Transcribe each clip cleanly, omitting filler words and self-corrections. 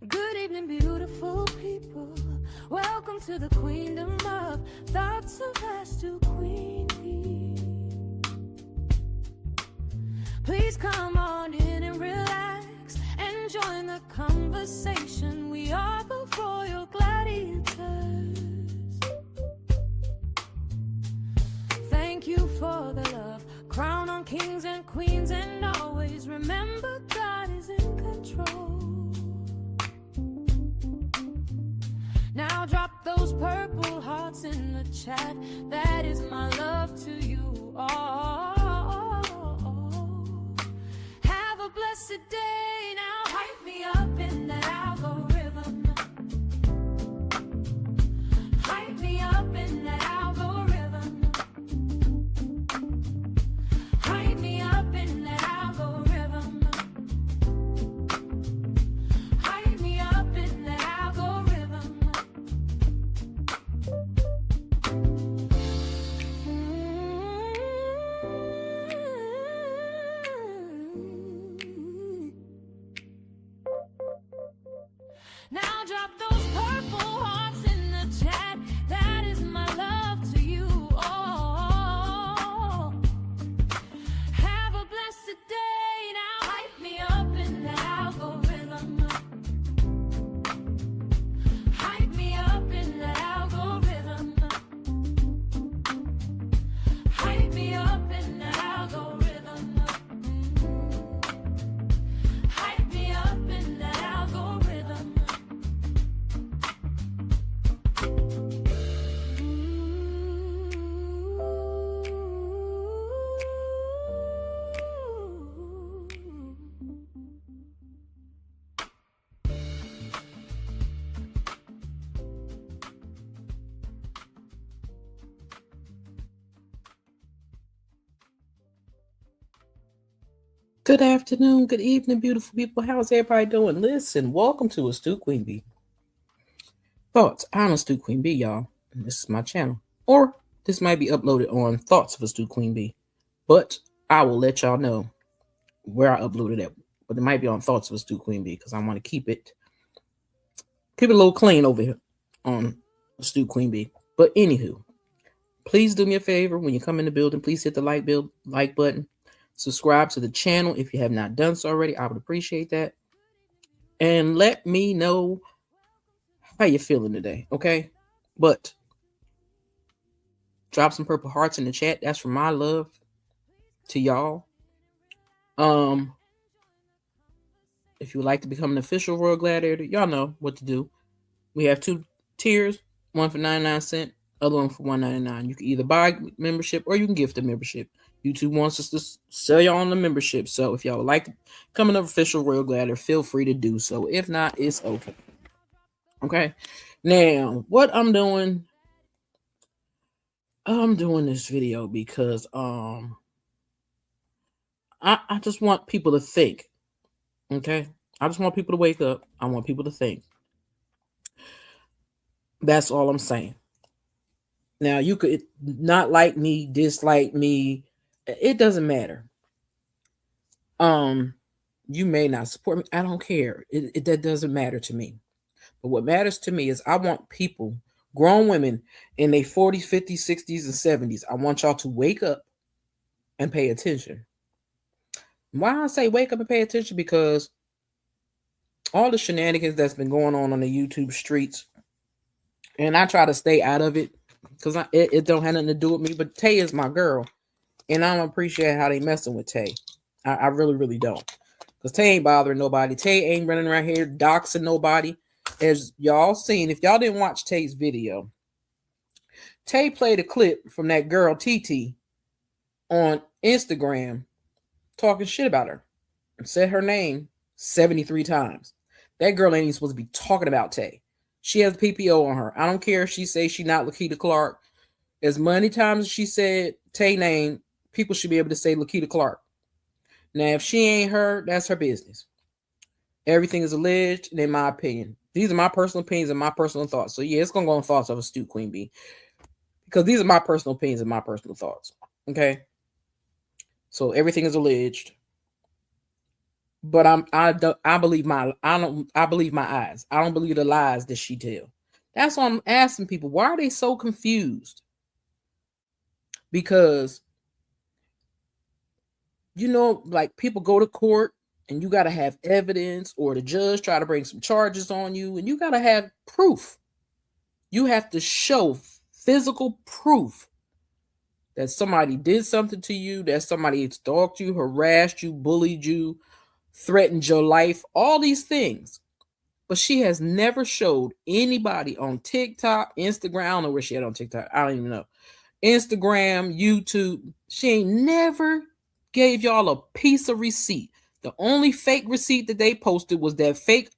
Good evening, beautiful people. Welcome to the queendom of thoughts of us to Queen Bee. Please come on in and relax and join the conversation. We are both royal gladiators. Thank you for the love. Crown on kings and queens, and always remember God is in control. Now drop those purple hearts in the chat. That is my love to you all. Have a blessed day. Now hype me up in that algorithm. Hype me up in that algorithm. Hype me up in that algorithm. Hype me up in that algorithm. Now drop those purple hearts in the chat. That is my love to you all. Have a blessed day. Now hype me up in the algorithm. Hype me up in the algorithm. Hype me up in the algorithm. Hype me up in the algorithm. Good afternoon, good evening, beautiful people. How's everybody doing? Listen, welcome to Astute Queen Bee Thoughts. I'm Astute Queen Bee, y'all. And this is my channel. Or this might be uploaded on Thoughts of Astute Queen Bee. But I will let y'all know where I uploaded it. But it might be on Thoughts of Astute Queen Bee because I want to keep it a little clean over here on Astute Queen Bee. But anywho, please do me a favor when you come in the building. Please hit the like button. Subscribe to the channel if you have not done so already. I would appreciate that. And let me know how you're feeling today, okay? But drop some purple hearts in the chat. That's from my love to y'all. If you would like to become an official Royal Gladiator, y'all know what to do. We have 2 tiers, one for 99 cents, other one for $1.99. You can either buy membership or you can gift a membership. YouTube wants us to sell y'all on the membership. So if y'all would like to become an official Royal Gladiator, feel free to do so. If not, it's okay. Okay. Now, what I'm doing this video because I just want people to think. Okay. I just want people to wake up. I want people to think. That's all I'm saying. Now, you could not like me, dislike me. It doesn't matter. You may not support me. I don't care. That doesn't matter to me. But what matters to me is I want people, grown women in their 40s, 50s, 60s, and 70s. I want y'all to wake up and pay attention. Why I say wake up and pay attention? Because all the shenanigans that's been going on the YouTube streets, and I try to stay out of it because it don't have nothing to do with me. But Tay is my girl. And I don't appreciate how they messing with Tay. I really, really don't. Because Tay ain't bothering nobody. Tay ain't running around here doxing nobody. As y'all seen, if y'all didn't watch Tay's video, Tay played a clip from that girl TT on Instagram talking shit about her and said her name 73 times. That girl ain't even supposed to be talking about Tay. She has PPO on her. I don't care if she says she not Lakita Clark. As many times as she said Tay name, people should be able to say Lakita Clark. Now, if she ain't her, that's her business. Everything is alleged, and in my opinion. These are my personal opinions and my personal thoughts. So yeah, it's gonna go on thoughts of Astute Queen Bee. Because these are my personal opinions and my personal thoughts. Okay. So everything is alleged. But I believe my eyes. I don't believe the lies that she tell. That's why I'm asking people, why are they so confused? Because like people go to court and you got to have evidence, or the judge try to bring some charges on you, and you got to have proof. You have to show physical proof that somebody did something to you, that somebody stalked you, harassed you, bullied you, threatened your life, all these things. But she has never showed anybody on TikTok, Instagram. I don't know where she had on TikTok. I don't even know. Instagram, YouTube. She ain't never gave y'all a piece of receipt. The only fake receipt that they posted was that fake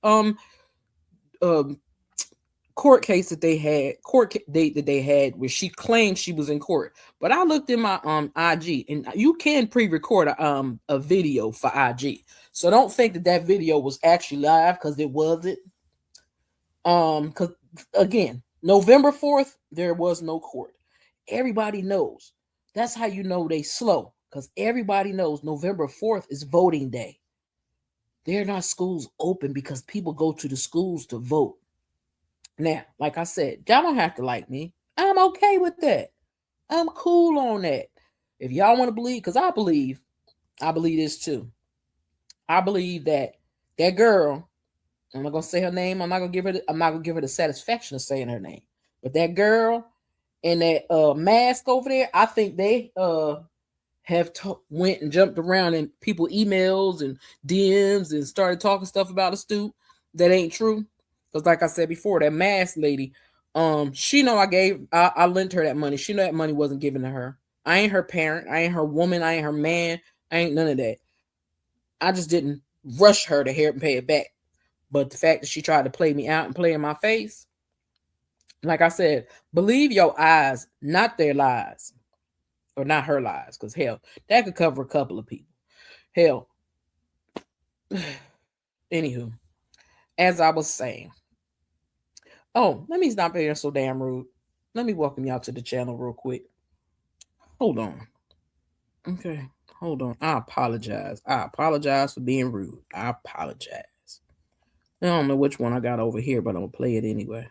court case that they had, court date that they had, where she claimed she was in court. But I looked in my IG, and you can pre-record a video for IG. So don't think that video was actually live, because it wasn't. Because again, November 4th, there was no court. Everybody knows. That's how you know they slow, because everybody knows November 4th is voting day. They're not schools open because people go to the schools to vote. Now, like I said, y'all don't have to like me. I'm okay with that. I'm cool on that. If y'all want to believe, because I believe this too. I believe that girl, I'm not gonna say her name. I'm not gonna give her the satisfaction of saying her name. But that girl in that mask over there, I think they went and jumped around in people emails and DMs and started talking stuff about Astute that ain't true. Because like I said before, that mask lady, she know I lent her that money. She know that money wasn't given to her. I ain't her parent. I ain't her woman. I ain't her man. I ain't none of that. I just didn't rush her to help and pay it back. But the fact that she tried to play me out and play in my face, like I said, believe your eyes, not their lies. Or not her lies, because hell, that could cover a couple of people. Hell. Anywho, as I was saying. Oh, let me stop being so damn rude. Let me welcome y'all to the channel real quick. Hold on. Okay, hold on. I apologize. I apologize for being rude. I apologize. I don't know which one I got over here, but I'm going to play it anyway.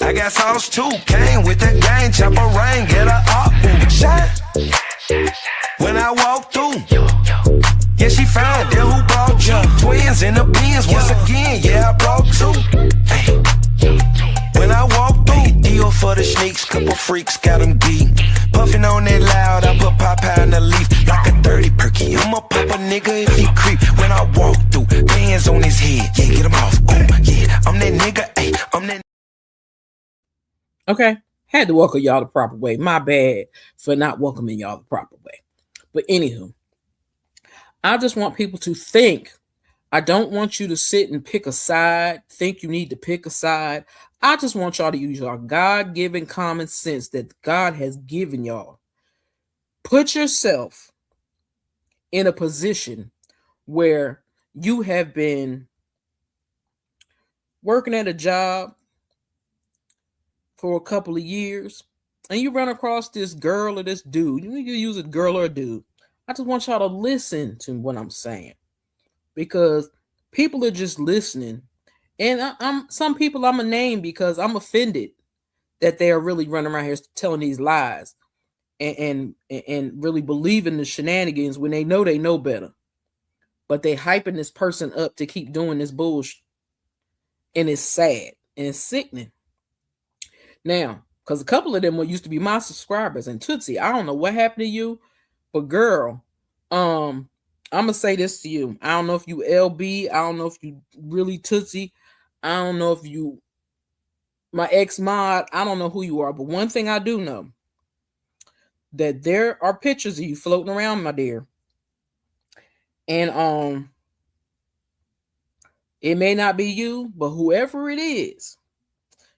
I got sauce too, came with the gang, chopper rain, get a up, shine. When I walk through, yeah, she found that who brought you. Twins in the bins, once again, yeah, I brought two. When I walk through, deal for the sneaks, couple freaks got them geek. Puffin' on that loud, I put Popeye in the leaf. Like a 30 perky, I'ma pop a nigga if he creep. When I walk through, bands on his head, yeah, get him off. Ooh, yeah, I'm that nigga, ayy, I'm that. Okay, had to welcome y'all the proper way. My bad for not welcoming y'all the proper way. But anywho, I just want people to think. I don't want you to sit and pick a side, think you need to pick a side. I just want y'all to use your God-given common sense that God has given y'all. Put yourself in a position where you have been working at a job for a couple of years, and you run across this girl or this dude. You use a girl or a dude. I just want y'all to listen to what I'm saying, because people are just listening. And some people I'm a name because I'm offended that they are really running around here telling these lies and really believing the shenanigans when they know better. But they hyping this person up to keep doing this bullshit. And it's sad and it's sickening. Now, because a couple of them used to be my subscribers, and Tootsie, I don't know what happened to you, but girl, I'm gonna say this to you. I don't know if you LB, I don't know if you really Tootsie, I don't know if you my ex-mod, I don't know who you are, but one thing I do know, that there are pictures of you floating around, my dear. And it may not be you, but whoever it is,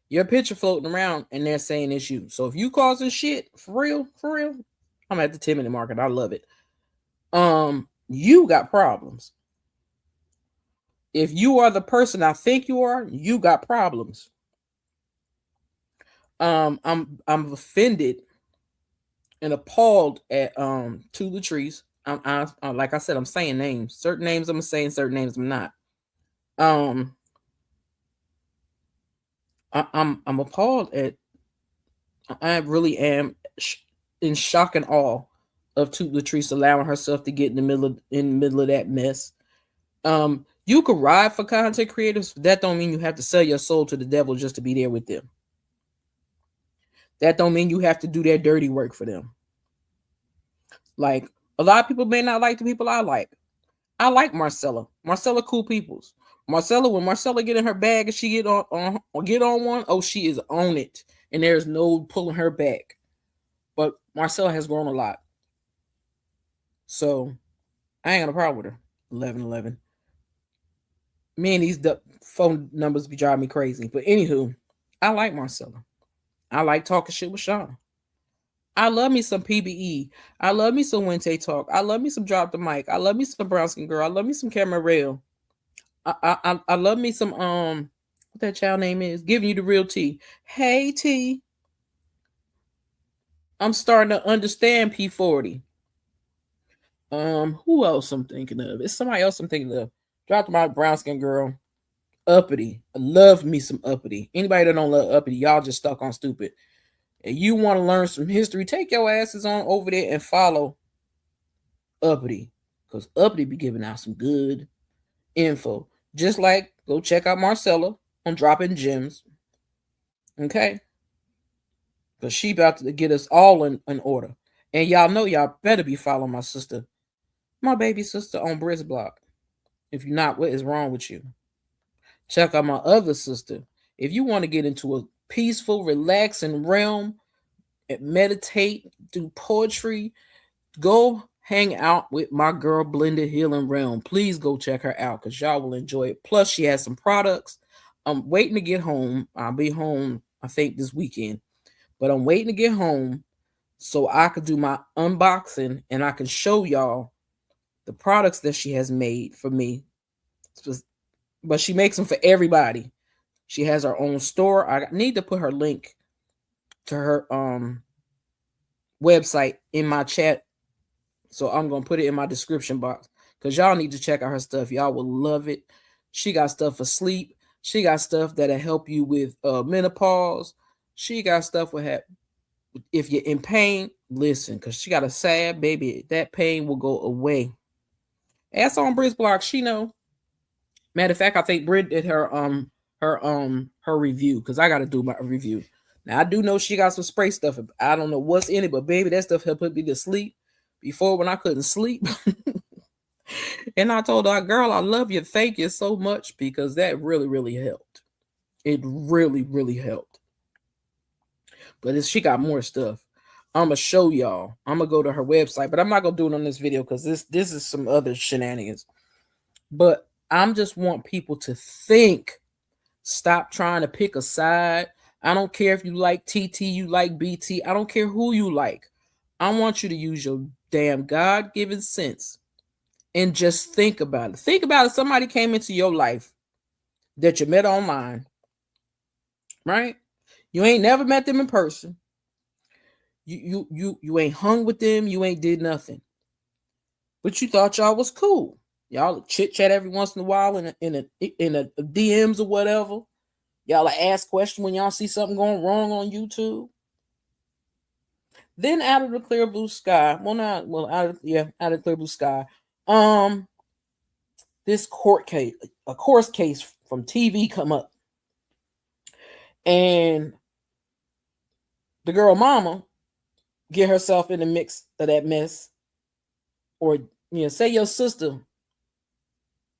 your picture floating around and they're saying it's you. So if you causing shit, for real, I'm at the 10-minute mark and I love it. You got problems. If you are the person I think you are, you got problems. I'm offended and appalled at To Latrice. I like I said, I'm saying names. Certain names I'm saying, certain names I'm not. I'm appalled at. I really am in shock and awe of To Latrice allowing herself to get in the middle of that mess. You could ride for content creators, but that don't mean you have to sell your soul to the devil just to be there with them. That don't mean you have to do their dirty work for them. Like, a lot of people may not like the people I like. I like Marcella. Marcella cool peoples. Marcella, when Marcella get in her bag and she get on one, oh, she is on it. And there's no pulling her back. But Marcella has grown a lot. So I ain't got a problem with her. 1111. Me and these phone numbers be driving me crazy. But anywho, I like Marcella. I like talking shit with Shauna. I love me some PBE. I love me some Wente Talk. I love me some Drop the Mic. I love me some Brown Skin Girl. I love me some Camera Rail. I love me some what that child name is, Giving You the Real Tea. Hey T. I'm starting to understand P40. Who else I'm thinking of? It's somebody else I'm thinking of. Drop the Mic, Brown Skin Girl. Uppity. I love me some Uppity. Anybody that don't love Uppity, y'all just stuck on stupid. And you want to learn some history, take your asses on over there and follow Uppity. Because Uppity be giving out some good info. Just like, go check out Marcella on Dropping Gems. Okay? Because she about to get us all in order. And y'all know y'all better be following my sister. My baby sister on ONBRITTSBLOCK. If you're not, what is wrong with you? Check out my other sister. If you want to get into a peaceful, relaxing realm, meditate, do poetry, go hang out with my girl Blended Healing Realm. Please go check her out because y'all will enjoy it. Plus, she has some products. I'm waiting to get home. I'll be home, I think, this weekend. But I'm waiting to get home so I could do my unboxing and I can show y'all the products that she has made for me. But she makes them for everybody. She has her own store. I need to put her link to her website in my chat. So I'm going to put it in my description box because y'all need to check out her stuff. Y'all will love it. She got stuff for sleep. She got stuff that'll help you with menopause. She got stuff with if you're in pain, listen, because she got a sad baby. That pain will go away. Ask on ONBRITTSBLOCK. She know. Matter of fact, I think Britt did her review because I got to do my review. Now I do know she got some spray stuff. I don't know what's in it, but baby, that stuff helped put me to sleep before when I couldn't sleep. And I told her, girl, I love you. Thank you so much because that really, really helped. It really, really helped. But she got more stuff. I'm gonna show y'all. I'm gonna go to her website, but I'm not gonna do it on this video because this is some other shenanigans. But I'm just want people to think. Stop trying to pick a side. I don't care if you like TT, you like BT. I don't care who you like. I want you to use your damn God-given sense and just think about it. Think about it. Somebody came into your life that you met online, right? You ain't never met them in person. You ain't hung with them. You ain't did nothing. But you thought y'all was cool. Y'all chit chat every once in a while in a DMs or whatever. Y'all ask questions when y'all see something going wrong on YouTube. Then out of the clear blue sky, out of the clear blue sky, this court case from TV come up, and the girl mama get herself in the mix of that mess, or say your sister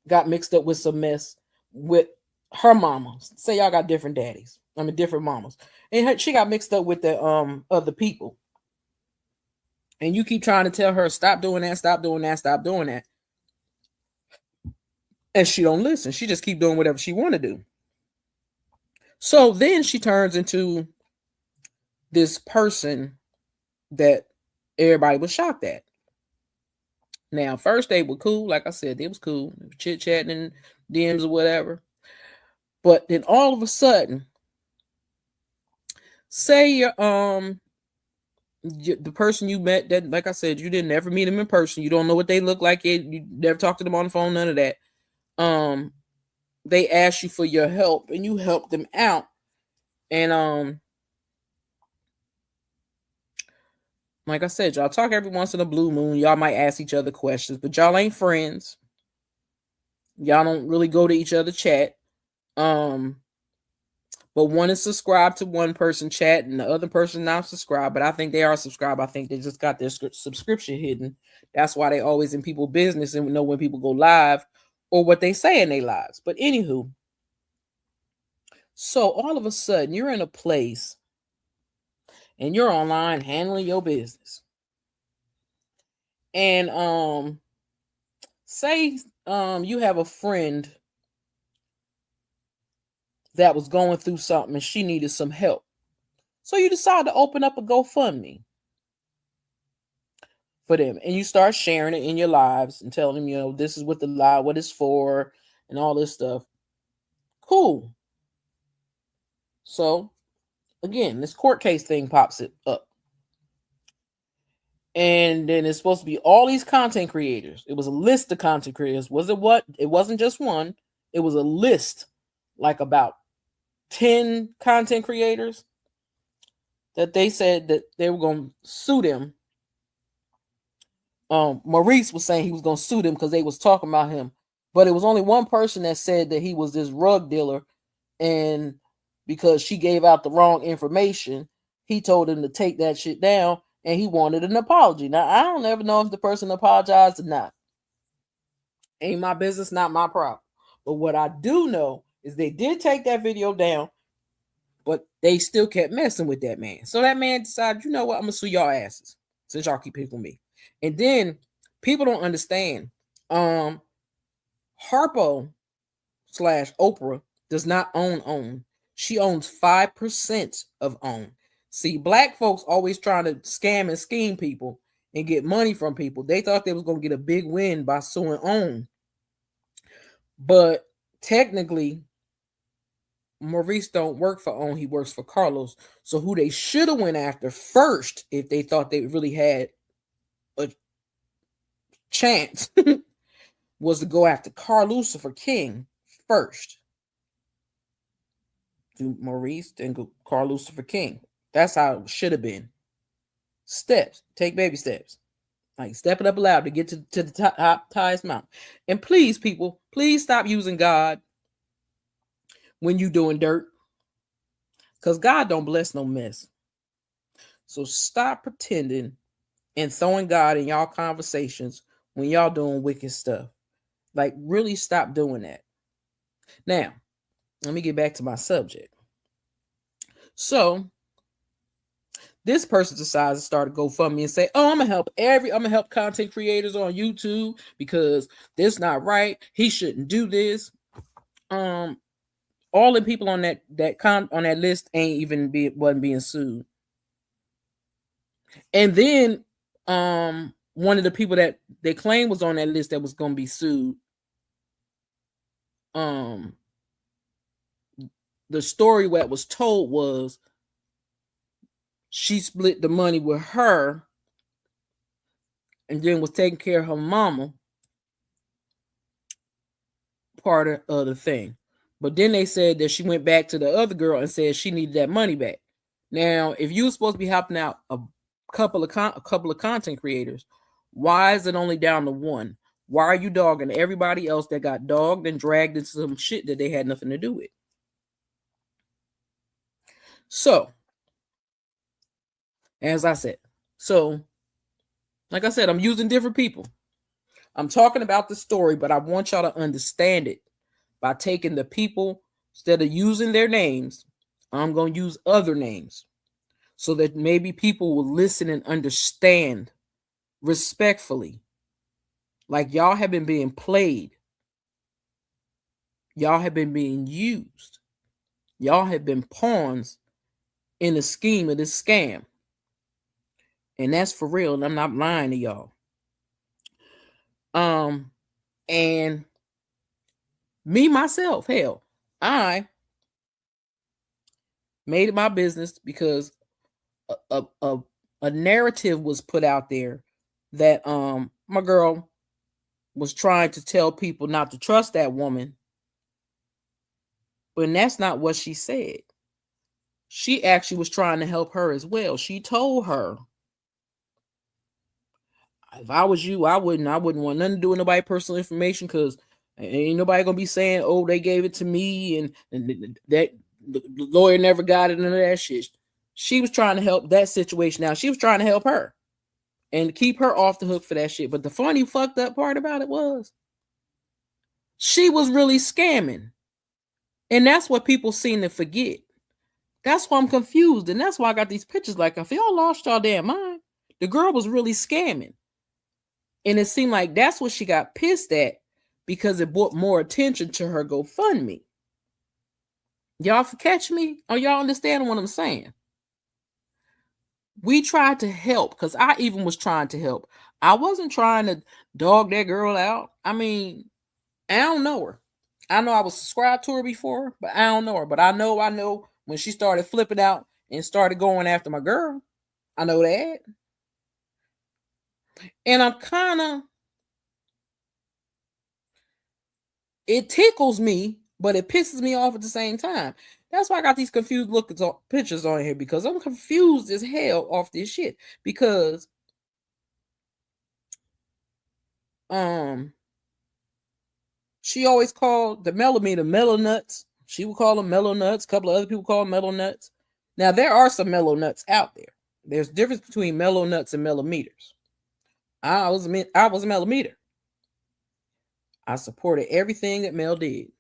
got mixed up with some mess with her mama. Say y'all got different daddies. Different mamas. And she got mixed up with the other people. And you keep trying to tell her, stop doing that, stop doing that, stop doing that. And she don't listen. She just keep doing whatever she want to do. So then she turns into this person that everybody was shocked at. Now, first they were cool, like I said, they was cool, chit chatting in DMs or whatever. But then all of a sudden, say you're the person you met, that, like I said, you didn't ever meet them in person, you don't know what they look like, you never talked to them on the phone, none of that. They asked you for your help and you helped them out, and like I said, y'all talk every once in a blue moon, y'all might ask each other questions, but y'all ain't friends, y'all don't really go to each other chat. But one is subscribed to one person chat and the other person not subscribed. But I think they are subscribed. I think they just got their subscription hidden. That's why they always in people's business and know when people go live or what they say in their lives. But anywho, so all of a sudden you're in a place and you're online handling your business. And say you have a friend that was going through something and she needed some help. So you decide to open up a GoFundMe for them, and you start sharing it in your lives and telling them, you know, this is what the live, what it's for, and all this stuff. Cool. So again, this court case thing pops it up. And then it's supposed to be all these content creators. It was a list of content creators. Was it what? It wasn't just one. It was a list, like about 10 content creators that they said that they were going to sue them. Maurice was saying he was going to sue them because they was talking about him. But it was only one person that said that he was this rug dealer. And because she gave out the wrong information, he told him to take that shit down and he wanted an apology. Now, I don't ever know if the person apologized or not. Ain't my business, not my problem. But what I do know is they did take that video down, but they still kept messing with that man. So that man decided, you know what, I'm going to sue y'all asses since y'all keep picking me. And then people don't understand. Harpo / Oprah does not own OWN. She owns 5% of OWN. See, black folks always trying to scam and scheme people and get money from people. They thought they was going to get a big win by suing OWN. But technically, Maurice don't work for OWN. He works for Carlos. So who they should have went after first, if they thought they really had a chance, was to go after Carl Lucifer King first. Do Maurice, then go Carl Lucifer King. That's how it should have been. Steps. Take baby steps. Like step it up loud to get to the highest mountain. And please, people, please stop using God when you doing dirt. Because God don't bless no mess. So stop pretending and throwing God in y'all conversations when y'all doing wicked stuff. Like, really stop doing that. Now, let me get back to my subject. So, this person decides to start a GoFundMe and say, "Oh, I'm gonna help content creators on YouTube because this not right. He shouldn't do this." All the people on that list ain't even wasn't being sued. And then one of the people that they claim was on that list that was going to be sued, the story that was told was she split the money with her and then was taking care of her mama part of the thing. But then they said that she went back to the other girl and said she needed that money back. Now, if you were supposed to be helping out a couple of content creators, why is it only down to one? Why are you dogging everybody else that got dogged and dragged into some shit that they had nothing to do with? So, as I said, like I said, I'm using different people. I'm talking about the story, but I want y'all to understand it by taking the people, instead of using their names, I'm going to use other names so that maybe people will listen and understand respectfully. Like, y'all have been being played. Y'all have been being used. Y'all have been pawns in the scheme of this scam. And that's for real. And I'm not lying to y'all. And me, myself, hell, I made it my business because a narrative was put out there that my girl was trying to tell people not to trust that woman. But that's not what she said. She actually was trying to help her as well. She told her, if I was you, I wouldn't want nothing to do with nobody personal information, because ain't nobody gonna be saying, oh, they gave it to me and that the lawyer never got it, none of that shit. She was trying to help that situation out. She was trying to help her and keep her off the hook for that shit. But the funny fucked up part about it was she was really scamming. And that's what people seem to forget. That's why I'm confused. And that's why I got these pictures. Like, if y'all lost y'all damn mind, the girl was really scamming. And it seemed like that's what she got pissed at, because it brought more attention to her GoFundMe. Y'all catch me? Or y'all understand what I'm saying? We tried to help, because I even was trying to help. I wasn't trying to dog that girl out. I mean, I don't know her. I know I was subscribed to her before, but I don't know her. But I know when she started flipping out and started going after my girl. I know that. And I'm kind of, it tickles me, but it pisses me off at the same time. That's why I got these confused pictures on here, because I'm confused as hell off this shit. Because she always called the millimeter mellow nuts. She would call them mellow nuts. A couple of other people call them mellow nuts. Now, there are some mellow nuts out there. There's a difference between mellow nuts and millimeters. I was a millimeter. I supported everything that Mel did.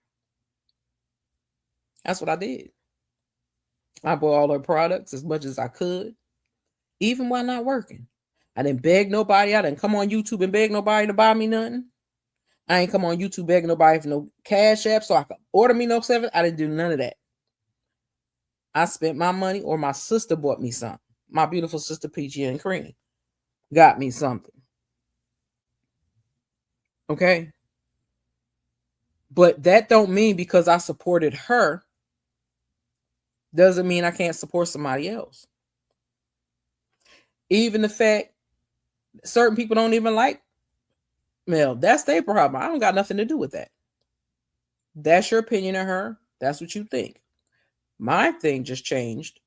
That's what I did. I bought all her products as much as I could, even while not working. I didn't beg nobody. I didn't come on YouTube and beg nobody to buy me nothing. I ain't come on YouTube begging nobody for no Cash App so I could order me no stuff. I didn't do none of that. I spent my money, or my sister bought me something. My beautiful sister, Peachy and Cream, got me something. Okay? But that don't mean because I supported her, doesn't mean I can't support somebody else. Even the fact certain people don't even like Mel, that's their problem. I don't got nothing to do with that. That's your opinion of her. That's what you think. My thing just changed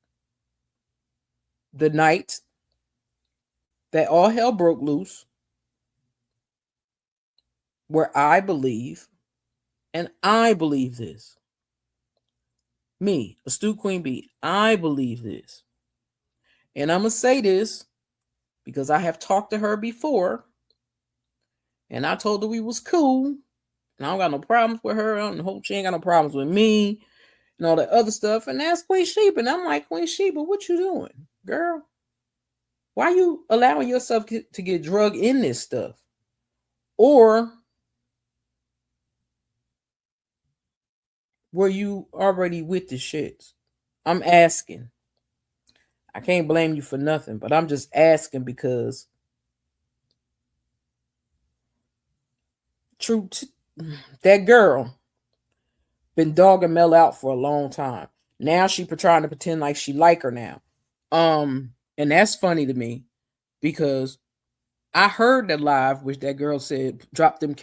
the night that all hell broke loose, where I believe, and I believe this, me, Astute Queen Bee, I believe this. And I'm going to say this because I have talked to her before, and I told her we was cool, and I don't got no problems with her. I hope she ain't got no problems with me and all that other stuff. And that's Queen Sheba. And I'm like, Queen Sheba, what you doing, girl? Why you allowing yourself to get drugged in this stuff? Or were you already with the shits? I'm asking. I can't blame you for nothing, but I'm just asking because that girl been dogging Mel out for a long time. Now she trying to pretend like she like her now. And that's funny to me because I heard that live, which that girl said drop them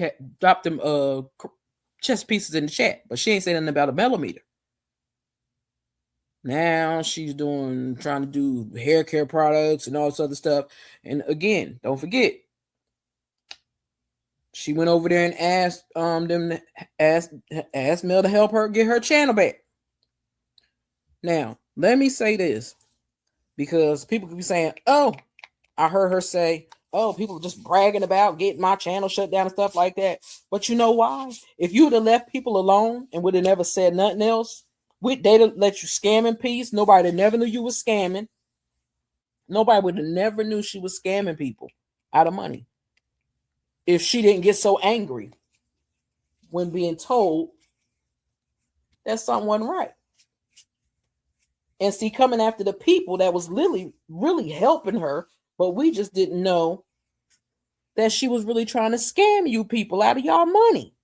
chess pieces in the chat, but she ain't saying nothing about a millimeter. Now she's trying to do hair care products and all this other stuff. And again, don't forget, she went over there and asked Mel to help her get her channel back. Now, let me say this, because people could be saying, oh, I heard her say, oh, people are just bragging about getting my channel shut down and stuff like that. But you know why? If you would have left people alone and would have never said nothing else, they'd have let you scam in peace. Nobody never knew you was scamming. Nobody would have never knew she was scamming people out of money if she didn't get so angry when being told that something wasn't right. And see, coming after the people that was really helping her But we just didn't know that she was really trying to scam you people out of y'all money.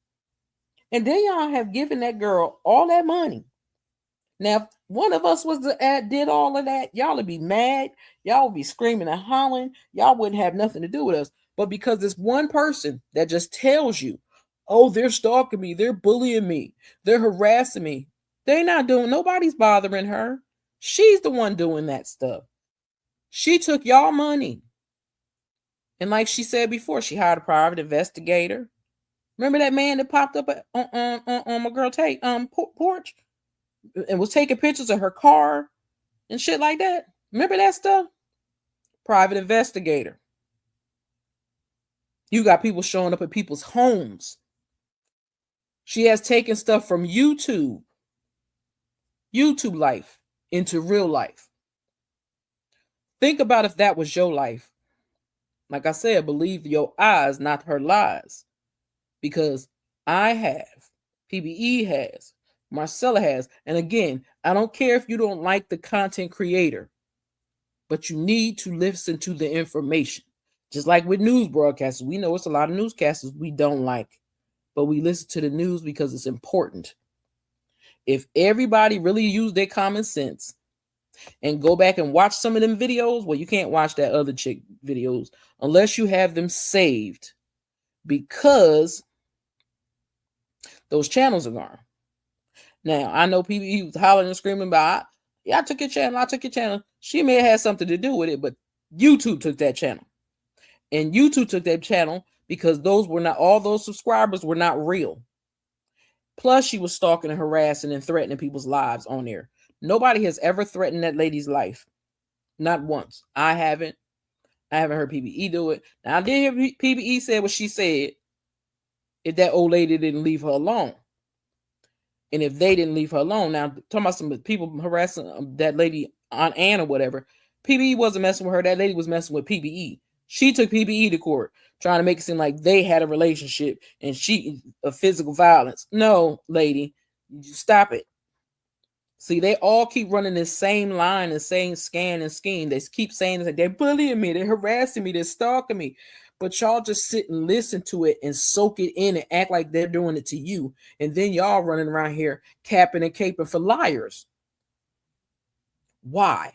And then y'all have given that girl all that money. Now, if one of us was to did all of that, y'all would be mad. Y'all would be screaming and hollering. Y'all wouldn't have nothing to do with us. But because this one person that just tells you, oh, they're stalking me, they're bullying me, they're harassing me, they're not doing, nobody's bothering her. She's the one doing that stuff. She took y'all money. And like she said before, she hired a private investigator. Remember that man that popped up on my girl Tate porch and was taking pictures of her car and shit like that? Remember that stuff? Private investigator. You got people showing up at people's homes. She has taken stuff from YouTube life into real life. Think about if that was your life. Like I said, believe your eyes, not her lies. Because I have, PBE has, Marcella has. And again, I don't care if you don't like the content creator, but you need to listen to the information. Just like with news broadcasters, we know it's a lot of newscasters we don't like, but we listen to the news because it's important. If everybody really used their common sense and go back and watch some of them videos, well, you can't watch that other chick videos unless you have them saved, because those channels are gone. Now, I know PBE was hollering and screaming about, yeah, I took your channel. She may have had something to do with it, but YouTube took that channel. And YouTube took that channel because all those subscribers were not real. Plus, she was stalking and harassing and threatening people's lives on there. Nobody has ever threatened that lady's life. Not once. I haven't heard PBE do it. Now, I did hear PBE say what she said if that old lady didn't leave her alone. And if they didn't leave her alone. Now, talking about some people harassing that lady, Aunt Ann or whatever, PBE wasn't messing with her. That lady was messing with PBE. She took PBE to court, trying to make it seem like they had a relationship and of physical violence. No, lady, stop it. See, they all keep running this same line and saying scan and scheme. They keep saying that they're bullying me, they're harassing me, they're stalking me. But y'all just sit and listen to it and soak it in and act like they're doing it to you. And then y'all running around here capping and caping for liars. Why?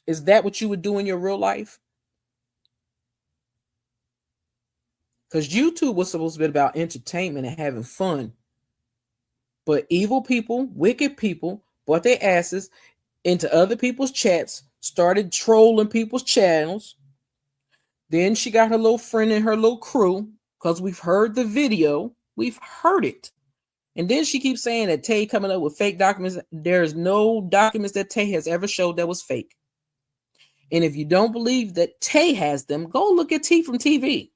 Is that what you would do in your real life? Because YouTube was supposed to be about entertainment and having fun. But evil people, wicked people, brought their asses into other people's chats, started trolling people's channels. Then she got her little friend and her little crew, because we've heard the video. We've heard it. And then she keeps saying that Tay coming up with fake documents. There's no documents that Tay has ever showed that was fake. And if you don't believe that Tay has them, go look at T from TV.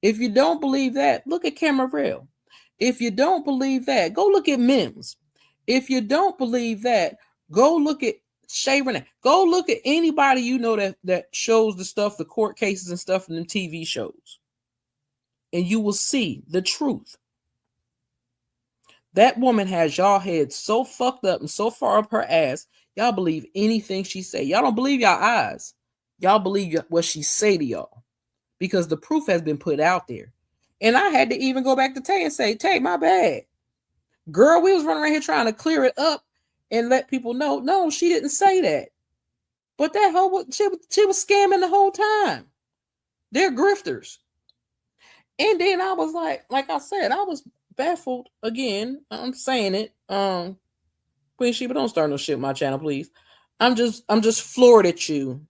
If you don't believe that, look at Camera Real. If you don't believe that, go look at Mims. If you don't believe that, go look at Shay Renee. Go look at anybody you know that shows the stuff, the court cases and stuff in them TV shows. And you will see the truth. That woman has y'all heads so fucked up and so far up her ass, y'all believe anything she say. Y'all don't believe y'all eyes. Y'all believe what she say to y'all. Because the proof has been put out there. And I had to even go back to Tay and say, Tay, my bad. Girl, we was running around here trying to clear it up and let people know. No, she didn't say that. But that whole she was scamming the whole time. They're grifters. And then I was like I said, I was baffled again. I'm saying it. Queen Sheba, don't start no shit on my channel, please. I'm just floored at you.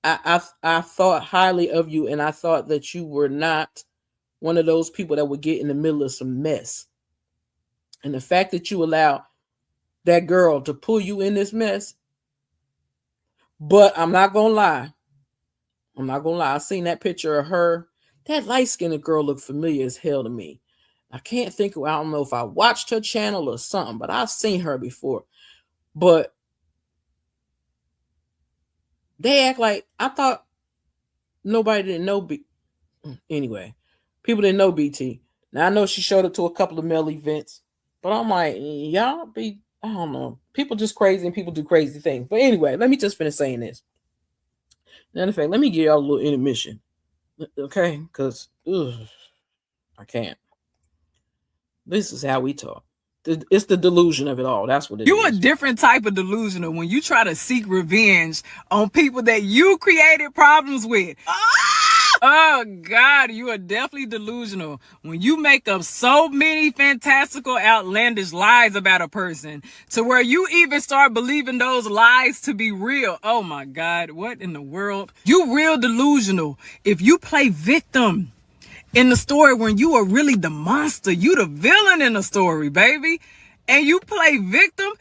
I thought highly of you, and I thought that you were not one of those people that would get in the middle of some mess. And the fact that you allowed that girl to pull you in this mess. But I'm not gonna lie. I seen that picture of her. That light-skinned girl looked familiar as hell to me. I can't think of, I don't know if I watched her channel or something, but I've seen her before. But they act like, I thought nobody didn't know. Anyway, people didn't know BT. Now I know she showed up to a couple of male events, but I'm like, y'all be, I don't know. People just crazy and people do crazy things. But anyway, let me just finish saying this. Matter of fact, let me give y'all a little intermission. Okay? Because I can't. This is how we talk. It's the delusion of it all. That's what it is. You a different type of delusional when you try to seek revenge on people that you created problems with. Oh, God, you are definitely delusional when you make up so many fantastical, outlandish lies about a person to where you even start believing those lies to be real. Oh, my God, what in the world? You real delusional if you play victim in the story when you are really the monster. You the villain in the story, baby. And you play victim.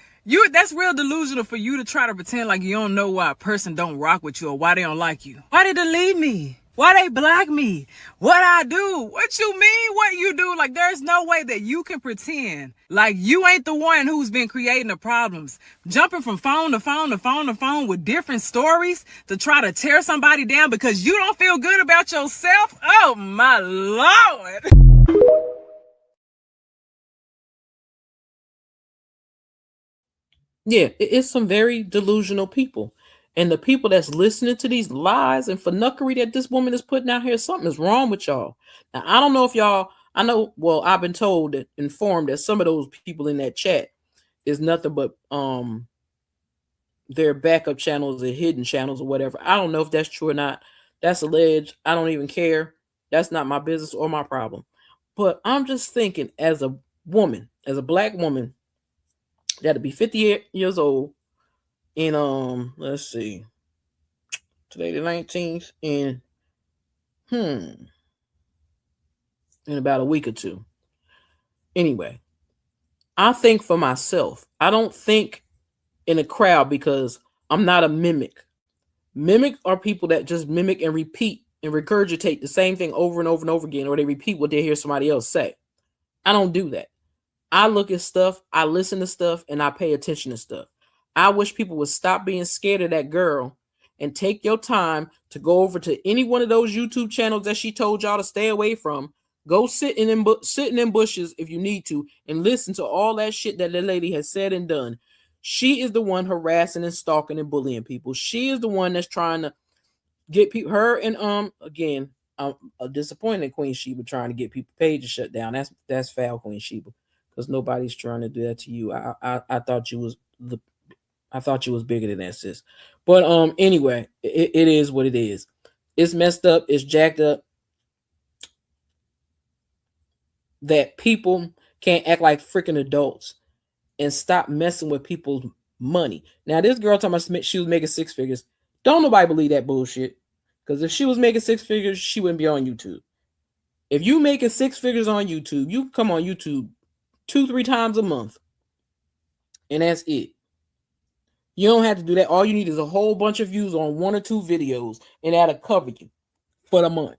That's real delusional for you to try to pretend like you don't know why a person don't rock with you or why they don't like you. Why they delete me? Why they block me? What I do? What you mean what you do? Like, there's no way that you can pretend like you ain't the one who's been creating the problems. Jumping from phone to phone to phone to phone with different stories to try to tear somebody down because you don't feel good about yourself. Oh, my Lord. Yeah, it's some very delusional people. And the people that's listening to these lies and fuckery that this woman is putting out here, something is wrong with y'all. Now, I don't know if y'all, I've been told that, informed that some of those people in that chat is nothing but their backup channels or hidden channels or whatever. I don't know if that's true or not. That's alleged. I don't even care. That's not my business or my problem. But I'm just thinking, as a woman, as a black woman, that'll be 50 years old in let's see, today the 19th, in about a week or two. Anyway, I think for myself. I don't think in a crowd because I'm not a mimic. Mimics are people that just mimic and repeat and regurgitate the same thing over and over and over again, or they repeat what they hear somebody else say. I don't do that. I look at stuff, I listen to stuff, and I pay attention to stuff. I wish people would stop being scared of that girl and take your time to go over to any one of those YouTube channels that she told y'all to stay away from. Go sit in bushes if you need to and listen to all that shit that the lady has said and done. She is the one harassing and stalking and bullying people. She is the one that's trying to get people, her and again, I'm disappointed in Queen Sheba trying to get people pages shut down. That's foul, Queen Sheba, because nobody's trying to do that to you. I thought you was bigger than that, sis. But anyway, it is what it is. It's messed up. It's jacked up. That people can't act like freaking adults and stop messing with people's money. Now, this girl talking about she was making six figures. Don't nobody believe that bullshit. Because if she was making six figures, she wouldn't be on YouTube. If you making six figures on YouTube, you come on YouTube 2-3 times a month. And that's it. You don't have to do that. All you need is a whole bunch of views on 1 or 2 videos, and that'll cover you for the month.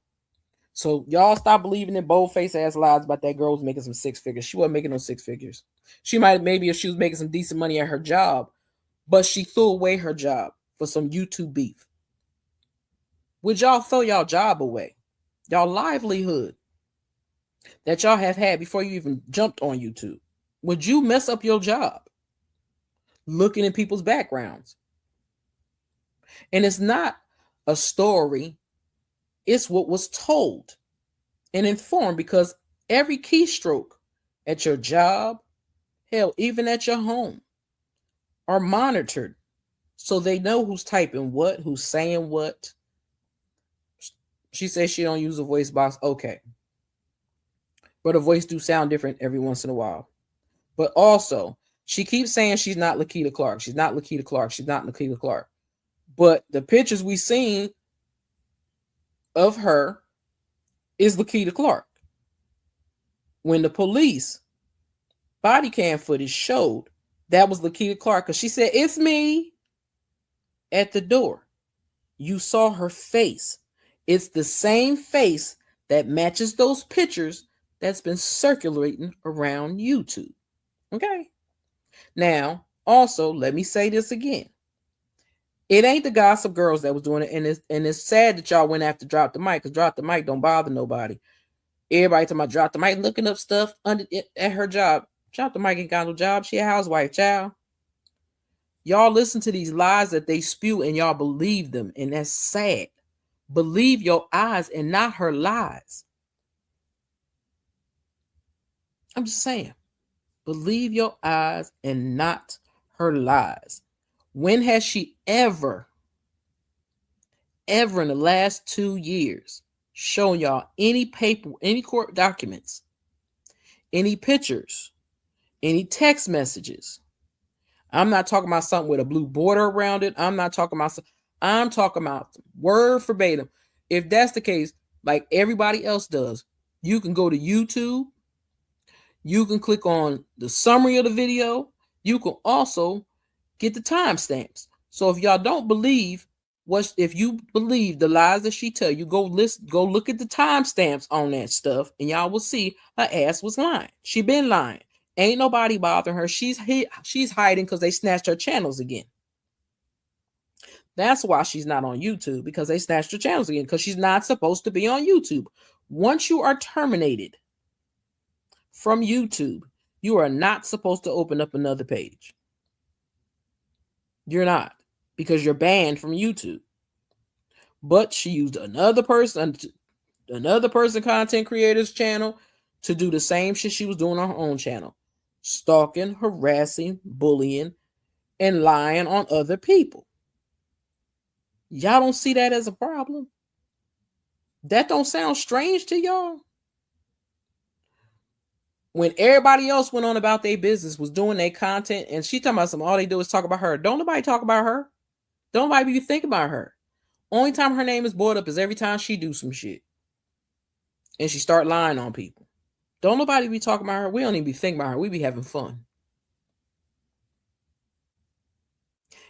So y'all stop believing in bold-faced ass lies about that girl was making some six figures. She wasn't making no six figures. She might, maybe if she was making some decent money at her job, but she threw away her job for some YouTube beef. Would y'all throw y'all job away? Y'all livelihood that y'all have had before you even jumped on YouTube? Would you mess up your job looking at people's backgrounds? And it's not a story. It's what was told and informed, because every keystroke at your job, hell, even at your home, are monitored so they know who's typing what, who's saying what. She says she don't use a voice box. Okay. But her voice do sound different every once in a while. But also, she keeps saying she's not Lakita Clark. She's not Lakita Clark. She's not Lakita Clark. But the pictures we seen of her is Lakita Clark. When the police body cam footage showed that was Lakita Clark, because she said, "It's me," at the door. You saw her face. It's the same face that matches those pictures that's been circulating around YouTube. Okay. Now, also, let me say this again. It ain't the Gossip Girls that was doing it, and it's sad that y'all went after Drop the Mic, because Drop the Mic don't bother nobody. Everybody talking about Drop the Mic, looking up stuff under at her job. Drop the Mic ain't got no job. She a housewife, child. Y'all listen to these lies that they spew and y'all believe them, and that's sad. Believe your eyes and not her lies. I'm just saying. Believe your eyes and not her lies. When has she ever in the last 2 years shown y'all any paper, any court documents, any pictures, any text messages? I'm not talking about something with a blue border around it. I'm talking about word verbatim. If that's the case, like everybody else does, you can go to YouTube. You can click on the summary of the video. You can also get the timestamps. So if y'all don't believe if you believe the lies that she tell you, go look at the timestamps on that stuff, and y'all will see her ass was lying. She been lying. Ain't nobody bothering her. She's hiding because they snatched her channels again. That's why she's not on YouTube, because they snatched her channels again, because she's not supposed to be on YouTube. Once you are terminated from YouTube, you are not supposed to open up another page. You're not, because you're banned from YouTube. But she used another person content creator's channel to do the same shit she was doing on her own channel. Stalking, harassing, bullying, and lying on other people. Y'all don't see that as a problem? That don't sound strange to y'all? When everybody else went on about their business, was doing their content, and she talking about something, all they do is talk about her. Don't nobody talk about her. Don't nobody be think about her. Only time her name is brought up is every time she do some shit. And she start lying on people. Don't nobody be talking about her. We don't even be thinking about her. We be having fun.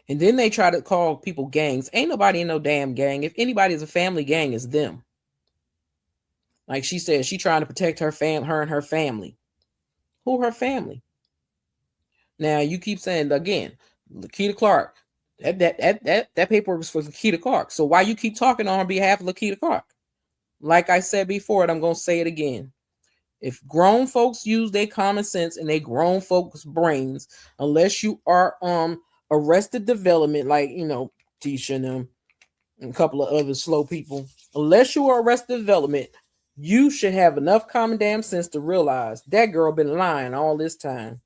And then they try to call people gangs. Ain't nobody in no damn gang. If anybody is a family gang, it's them. Like she said, she trying to protect her and her family. Who her family? Now you keep saying again, Lakita Clark. That paperwork is for Lakita Clark. So why you keep talking on behalf of Lakita Clark? Like I said before, and I'm gonna say it again. If grown folks use their common sense and they grown folks' brains, unless you are Arrested Development, like Tisha and them and a couple of other slow people, unless you are Arrested Development, you should have enough common damn sense to realize that girl been lying all this time.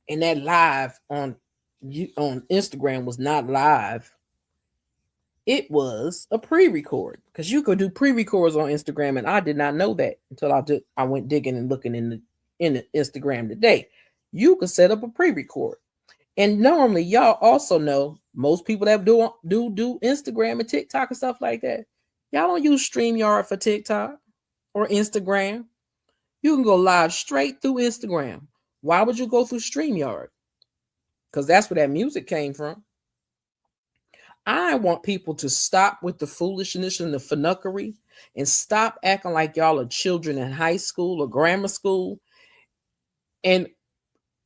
And that live on Instagram was not live. It was a pre-record, because you could do pre-records on Instagram, and I did not know that until I went digging and looking in the Instagram today. You could set up a pre-record, and normally y'all also know most people that do Instagram and TikTok and stuff like that. Y'all don't use StreamYard for TikTok or Instagram. You can go live straight through Instagram. Why would you go through StreamYard? Because that's where that music came from. I want people to stop with the foolishness and the funuckery and stop acting like y'all are children in high school or grammar school. And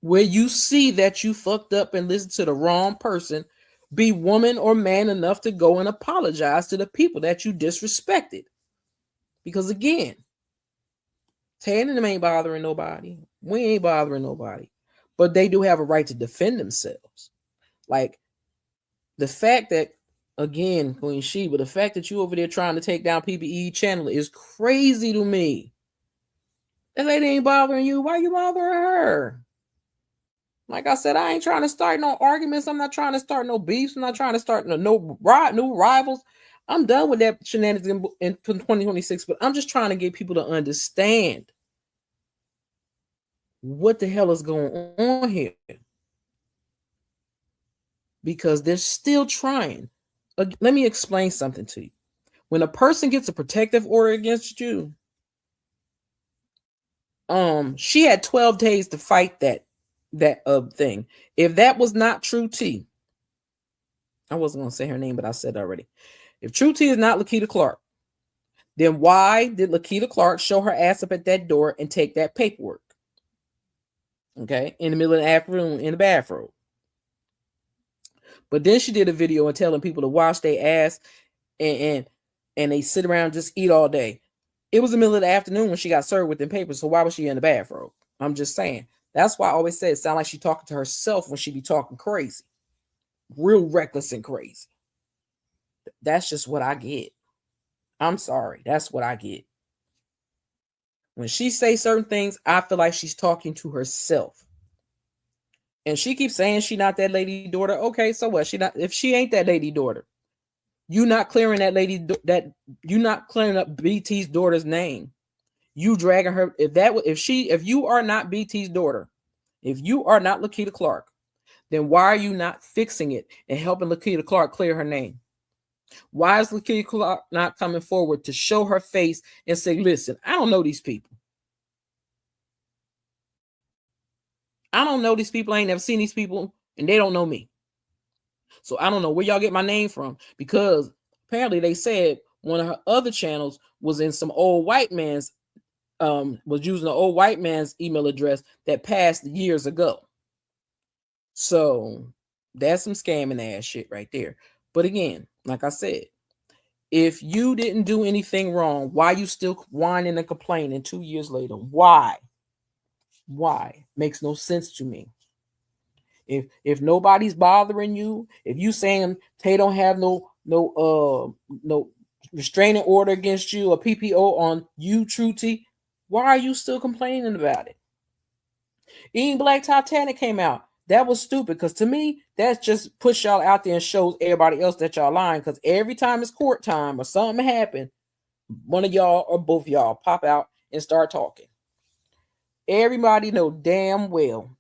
where you see that you fucked up and listened to the wrong person, be woman or man enough to go and apologize to the people that you disrespected. Because again, Tan and them ain't bothering nobody. We ain't bothering nobody. But they do have a right to defend themselves. Like, the fact that, again, Queen Sheba, the fact that you over there trying to take down PBE channel is crazy to me. That lady ain't bothering you. Why you bothering her? Like I said, I ain't trying to start no arguments. I'm not trying to start no beefs. I'm not trying to start no new rivals. I'm done with that shenanigans in 2026, but I'm just trying to get people to understand what the hell is going on here. Because they're still trying. Let me explain something to you. When a person gets a protective order against you, she had 12 days to fight that thing. If that was not True T, I wasn't going to say her name, but I said already. If True T is not Lakita Clark, then why did Lakita Clark show her ass up at that door and take that paperwork? Okay, in the middle of the afternoon in the bathroom. But then she did a video and telling people to wash their ass and they sit around and just eat all day. It was the middle of the afternoon when she got served with them papers, so why was she in the bathroom? I'm just saying. That's why I always say it sounds like she's talking to herself when she be talking crazy. Real reckless and crazy. That's just what I get. I'm sorry. That's what I get. When she say certain things, I feel like she's talking to herself. And she keeps saying she not that lady daughter. Okay, so what? She not, if she ain't that lady daughter, you not clearing that lady, that you not clearing up BT's daughter's name. You dragging her. If you are not BT's daughter, if you are not Lakita Clark, then why are you not fixing it and helping Lakita Clark clear her name? Why is Lakita Clark not coming forward to show her face and say, listen, I don't know these people. I don't know these people. I ain't never seen these people, and they don't know me. So I don't know where y'all get my name from, because apparently they said one of her other channels was in some old white man's, was using an old white man's email address that passed years ago. So that's some scamming ass shit right there. But again, like I said, if you didn't do anything wrong, why you still whining and complaining 2 years later? Why? Makes no sense to me. If nobody's bothering you, if you saying they don't have no restraining order against you or PPO on you, True T, why are you still complaining about it? Eating Black Titanic came out. That was stupid, because to me, that just puts y'all out there and shows everybody else that y'all lying, because every time it's court time or something happen, one of y'all or both y'all pop out and start talking. Everybody know damn well.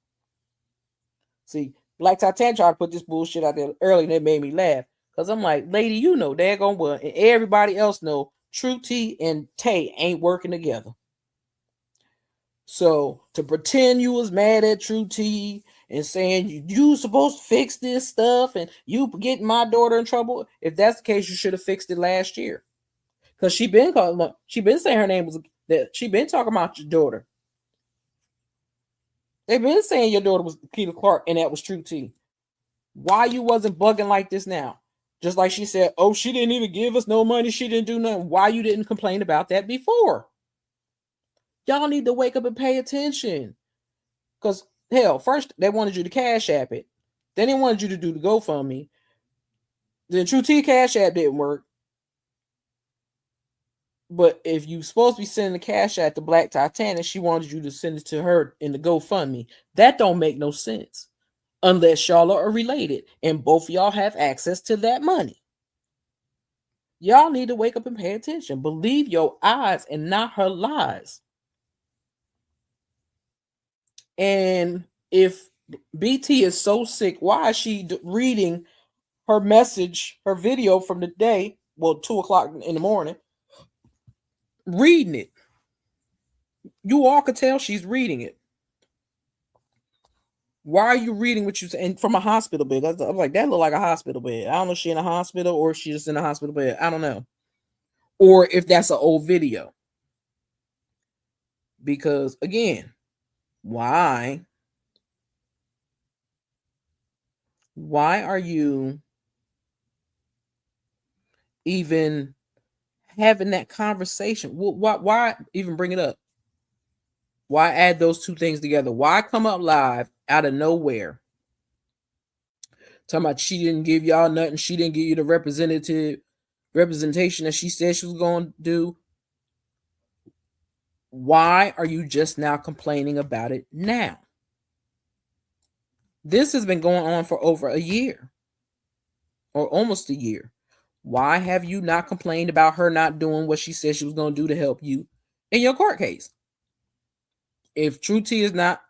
See, Black Titanic tried to put this bullshit out there early, and it made me laugh, because I'm like, lady, you know daggone well, and everybody else know True T and Tay ain't working together. So to pretend you was mad at True T and saying you supposed to fix this stuff and you getting my daughter in trouble, if that's the case, you should have fixed it last year. Because she been saying her name was, that she been talking about your daughter. They've been saying your daughter was Keita Clark and that was True T. Why you wasn't bugging like this now? Just like she said, oh, she didn't even give us no money, she didn't do nothing. Why you didn't complain about that before? Y'all need to wake up and pay attention. Because, hell, first they wanted you to Cash App it. Then they wanted you to do the GoFundMe. Then True T Cash App didn't work. But if you supposed to be sending the Cash App to Black Titanic, she wanted you to send it to her in the GoFundMe. That don't make no sense. Unless y'all are related and both of y'all have access to that money. Y'all need to wake up and pay attention. Believe your eyes and not her lies. And if BT is so sick, why is she reading her message, her video from the day, well, 2 o'clock in the morning, reading it? You all could tell she's reading it. Why are you reading what you say? And from a hospital bed? I'm like, that look like a hospital bed. I don't know if she's in a hospital or if she's just in a hospital bed. I don't know. Or if that's an old video. Because again, why are you even having that conversation? Why even bring it up? Why add those two things together? Why come up live out of nowhere talking about she didn't give y'all nothing, she didn't give you the representation that she said she was going to do? Why are you just now complaining about it now? This has been going on for over a year or almost a year. Why have you not complained about her not doing what she said she was going to do to help you in your court case? If True T is not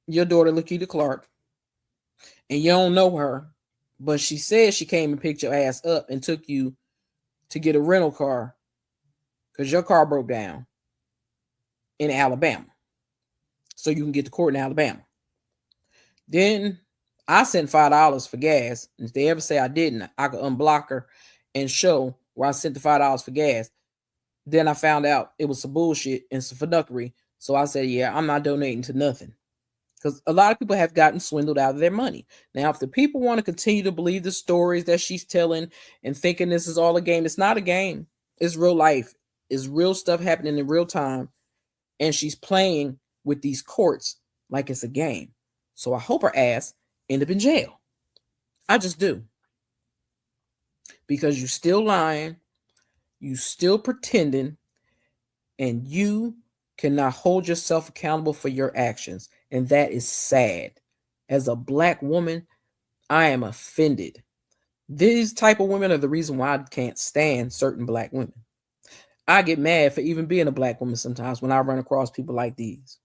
your daughter, Lakita Clark, and you don't know her, but she said she came and picked your ass up and took you to get a rental car because your car broke down in Alabama, so you can get to court in Alabama. Then I sent $5 for gas. If they ever say I didn't, I could unblock her and show where I sent the $5 for gas. Then I found out it was some bullshit and some fuckery. So I said, yeah, I'm not donating to nothing. Because a lot of people have gotten swindled out of their money. Now, if the people want to continue to believe the stories that she's telling and thinking this is all a game, it's not a game. It's real life. It's real stuff happening in real time. And she's playing with these courts like it's a game. So I hope her ass end up in jail. I just do. Because you still lying, you still pretending, and you cannot hold yourself accountable for your actions. And that is sad. As a black woman, I am offended. These type of women are the reason why I can't stand certain black women. I get mad for even being a black woman sometimes when I run across people like these.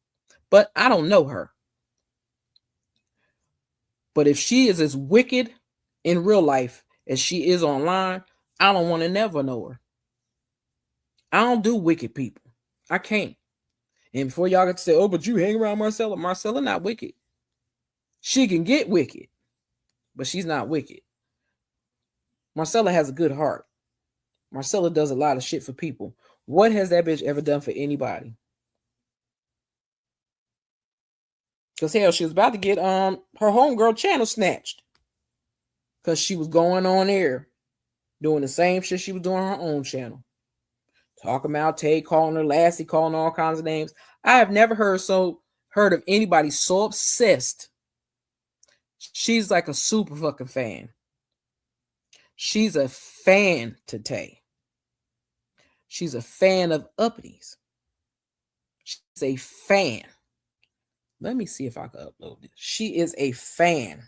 But I don't know her. But if she is as wicked in real life as she is online, I don't want to never know her. I don't do wicked people. I can't. And before y'all get to say, oh, but you hang around Marcella. Marcella not wicked. She can get wicked, but she's not wicked. Marcella has a good heart. Marcella does a lot of shit for people. What has that bitch ever done for anybody? Because hell, she was about to get her homegirl channel snatched. Because she was going on air doing the same shit she was doing on her own channel. Talking about Tay, calling her Lassie, calling her all kinds of names. I have never heard of anybody so obsessed. She's like a super fucking fan. She's a fan to Tay. She's a fan of Uppities. She's a fan. Let me see if I can upload this. She is a fan.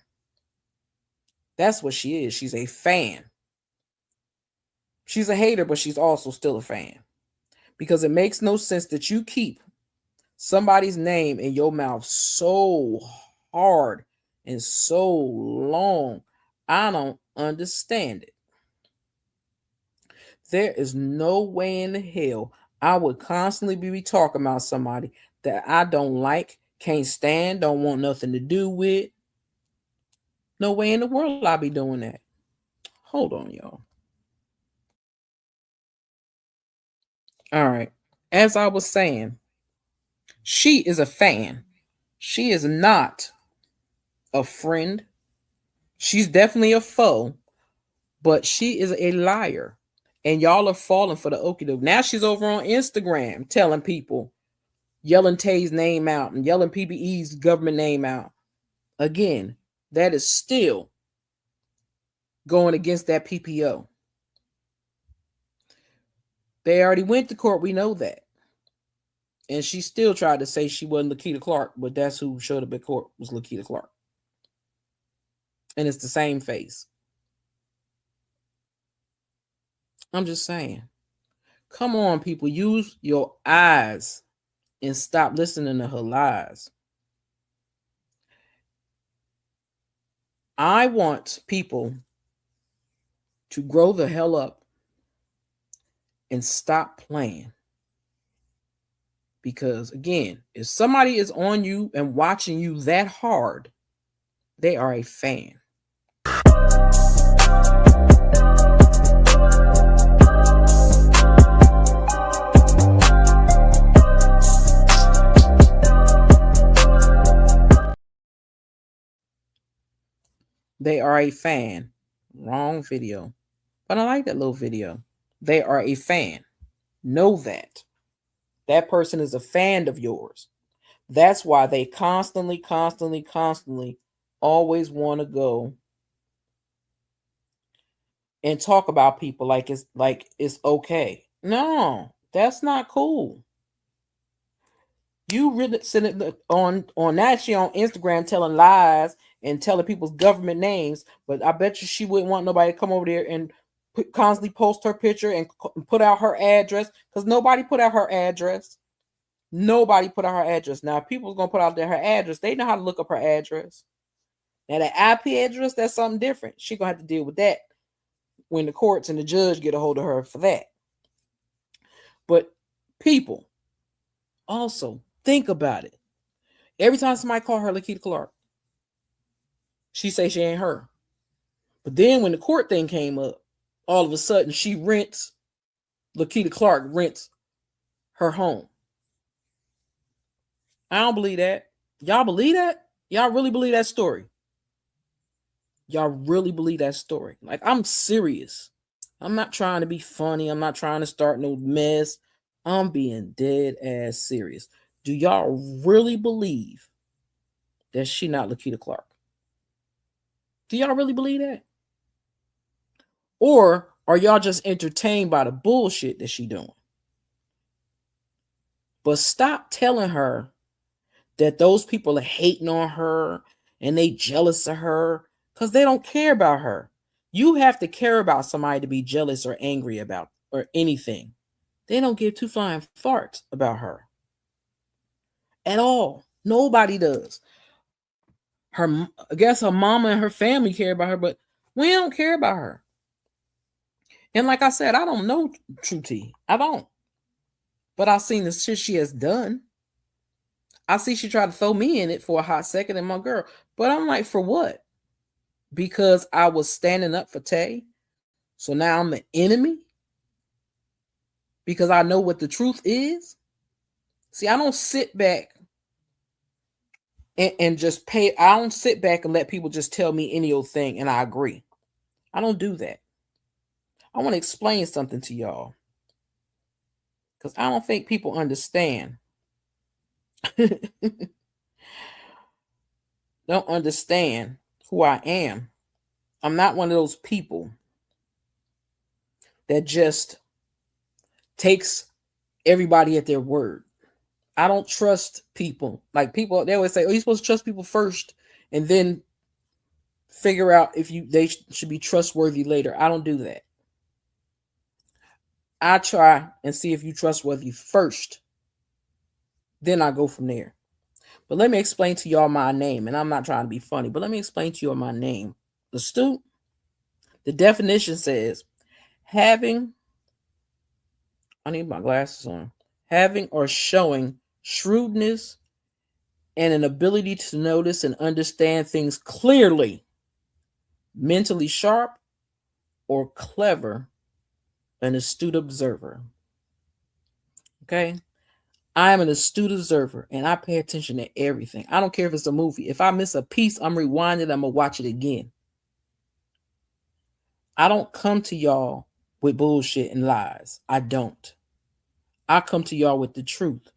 That's what she is. She's a fan. She's a hater, but she's also still a fan. Because it makes no sense that you keep somebody's name in your mouth so hard and so long. I don't understand it. There is no way in the hell I would constantly be talking about somebody that I don't like, can't stand, don't want nothing to do with. No way in the world I'll be doing that. Hold on, y'all. All right. As I was saying, she is a fan. She is not a friend. She's definitely a foe, but she is a liar. And y'all are falling for the okie doke. Now she's over on Instagram telling people, yelling Tay's name out and yelling PBE's government name out. Again, that is still going against that PPO. They already went to court. We know that. And she still tried to say she wasn't Lakita Clark, but that's who showed up at court was Lakita Clark. And it's the same face. I'm just saying. Come on, people. Use your eyes and stop listening to her lies. I want people to grow the hell up and stop playing. Because again, if somebody is on you and watching you that hard, they are a fan. They are a fan. Wrong video. But I like that little video. They are a fan. Know that. That person is a fan of yours. That's why they constantly always want to go and talk about people like it's okay. No, that's not cool. You really sitting on actually on Instagram telling lies and telling people's government names, but I bet you she wouldn't want nobody to come over there and constantly post her picture and put out her address, because nobody put out her address. Nobody put out her address. Now, if people's gonna put out her address, they know how to look up her address. Now, the IP address, that's something different. She's gonna have to deal with that when the courts and the judge get a hold of her for that. But people, also think about it. Every time somebody call her Lakita Clark, she say she ain't her. But then when the court thing came up, all of a sudden Lakita Clark rents her home. I don't believe that. Y'all believe that? Y'all really believe that story? Y'all really believe that story? Like, I'm serious. I'm not trying to be funny. I'm not trying to start no mess. I'm being dead ass serious. Do y'all really believe that she not Lakita Clark? Do y'all really believe that? Or are y'all just entertained by the bullshit that she doing? But stop telling her that those people are hating on her and they jealous of her because they don't care about her. You have to care about somebody to be jealous or angry about or anything. They don't give two flying farts about her at all. Nobody does. I guess her mama and her family care about her, but we don't care about her. And like I said, I don't know True T. I don't. But I've seen the shit she has done. I see she tried to throw me in it for a hot second and my girl. But I'm like, for what? Because I was standing up for Tay. So now I'm the enemy? Because I know what the truth is? See, I don't sit back and just pay. I don't sit back and let people just tell me any old thing and I agree. I don't do that. I want to explain something to y'all. Because I don't think people understand. Don't understand who I am. I'm not one of those people that just takes everybody at their word. I don't trust people. Like people, they always say, oh, you're supposed to trust people first and then figure out if they should be trustworthy later. I don't do that. I try and see if you're trustworthy first. Then I go from there. But let me explain to y'all my name. And I'm not trying to be funny, but let me explain to y'all my name. Astute. The definition says having, I need my glasses on, having or showing shrewdness and an ability to notice and understand things clearly, mentally sharp or clever, an astute observer. Okay? I am an astute observer and I pay attention to everything. I don't care if it's a movie. If I miss a piece, I'm rewinding, I'm going to watch it again. I don't come to y'all with bullshit and lies. I don't. I come to y'all with the truth.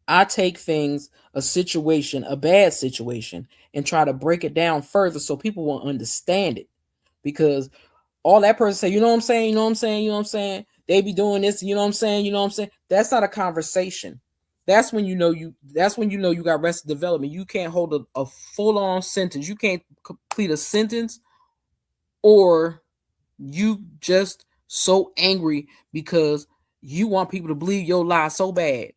I take things, a situation, a bad situation, and try to break it down further so people will understand it. Because all that person say, you know what I'm saying? You know what I'm saying? You know what I'm saying? They be doing this, you know what I'm saying? You know what I'm saying? That's not a conversation. That's when you know you got arrested development. You can't hold a full-on sentence. You can't complete a sentence, or you just so angry because you want people to believe your lie so bad.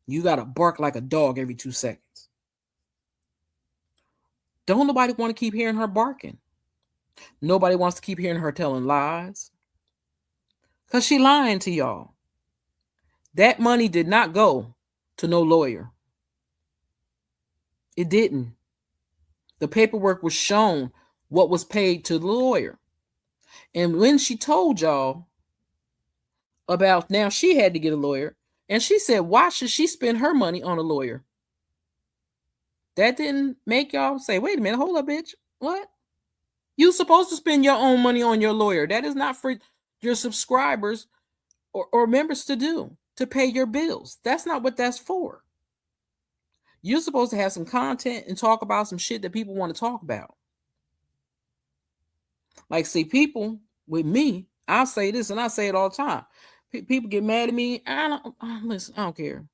You got to bark like a dog every 2 seconds. Don't nobody want to keep hearing her barking. Nobody wants to keep hearing her telling lies. Because she lying to y'all. That money did not go to no lawyer. It didn't. The paperwork was shown what was paid to the lawyer. And when she told y'all about now she had to get a lawyer, and she said, why should she spend her money on a lawyer? That didn't make y'all say, wait a minute, hold up, bitch. What? You're supposed to spend your own money on your lawyer. That is not for your subscribers or members to do, to pay your bills. That's not what that's for. You're supposed to have some content and talk about some shit that people want to talk about. Like, see, people with me, I'll say this and I say it all the time. People get mad at me. Listen, I don't care.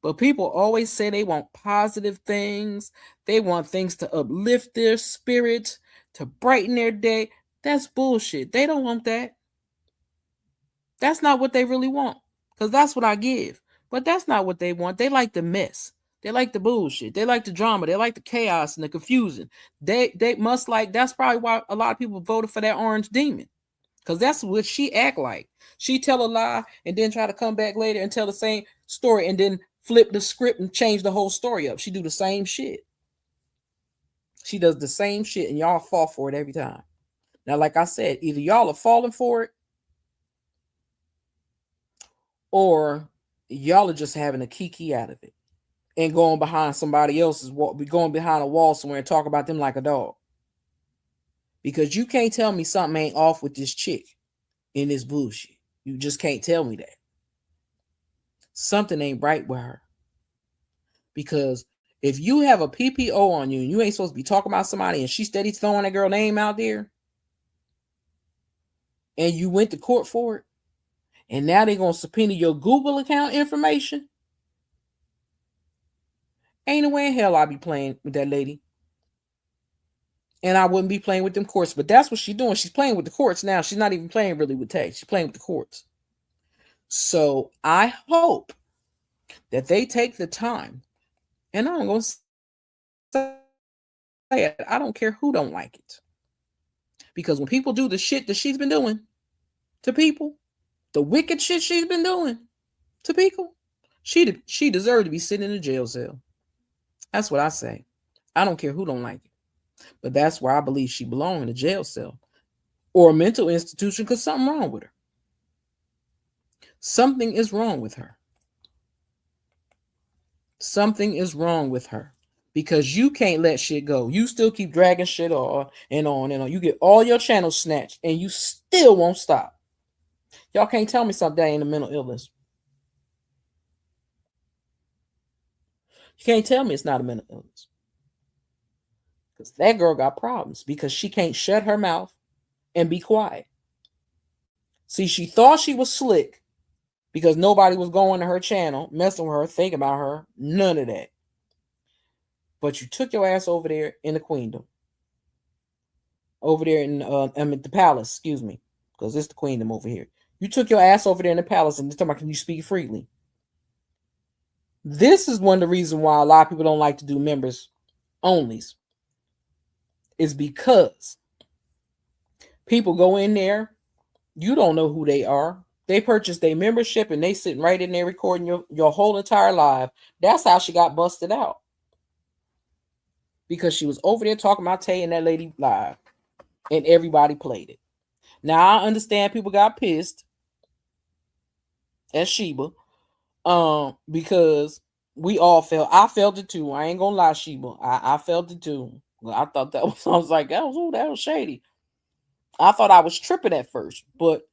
But people always say they want positive things. They want things to uplift their spirit, to brighten their day. That's bullshit. They don't want that. That's not what they really want. Because that's what I give. But that's not what they want. They like the mess. They like the bullshit. They like the drama. They like the chaos and the confusion. They must like, that's probably why a lot of people voted for that orange demon. Because that's what she act like. She tell a lie and then try to come back later and tell the same story and then flip the script and change the whole story up. She do the same shit. She does the same shit and y'all fall for it every time. Now, like I said, either y'all are falling for it or y'all are just having a kiki out of it and going behind somebody else's wall, going behind a wall somewhere and talk about them like a dog. Because you can't tell me something ain't off with this chick in this bullshit. You just can't tell me that. Something ain't right with her. Because If you have a PPO on you and you ain't supposed to be talking about somebody and she steady throwing that girl name out there and you went to court for it, and now they're going to subpoena your Google account information, ain't no way in hell I'll be playing with that lady. And I wouldn't be playing with them courts. But that's what she's doing. She's playing with the courts now. She's not even playing really with Tay. She's playing with the courts. So I hope that they take the time. And I'm going to say it. I don't care who don't like it. Because when people do the shit that she's been doing to people, the wicked shit she's been doing to people, she deserved to be sitting in a jail cell. That's what I say. I don't care who don't like it. But that's where I believe she belongs, in a jail cell or a mental institution, because something wrong with her. Something is wrong with her. Something is wrong with her, because you can't let shit go. You still keep dragging shit on and on and on. You get all your channels snatched and you still won't stop. Y'all can't tell me something ain't a mental illness. You can't tell me it's not a mental illness. Because that girl got problems because she can't shut her mouth and be quiet. See, she thought she was slick because nobody was going to her channel, messing with her, thinking about her. None of that. But you took your ass over there in the queendom. Over there in the palace, excuse me. Because it's the queendom over here. You took your ass over there in the palace and you're talking about, can you speak freely? This is one of the reasons why a lot of people don't like to do members onlys. Is because people go in there, you don't know who they are. They purchased their membership and they sitting right in there recording your whole entire live. That's how she got busted out. Because she was over there talking about Tay and that lady live. And everybody played it. Now I understand people got pissed at Sheba. Because we all I felt it too. I ain't gonna lie, Sheba. I felt it too. I thought that was, I was like, that was shady. I thought I was tripping at first, but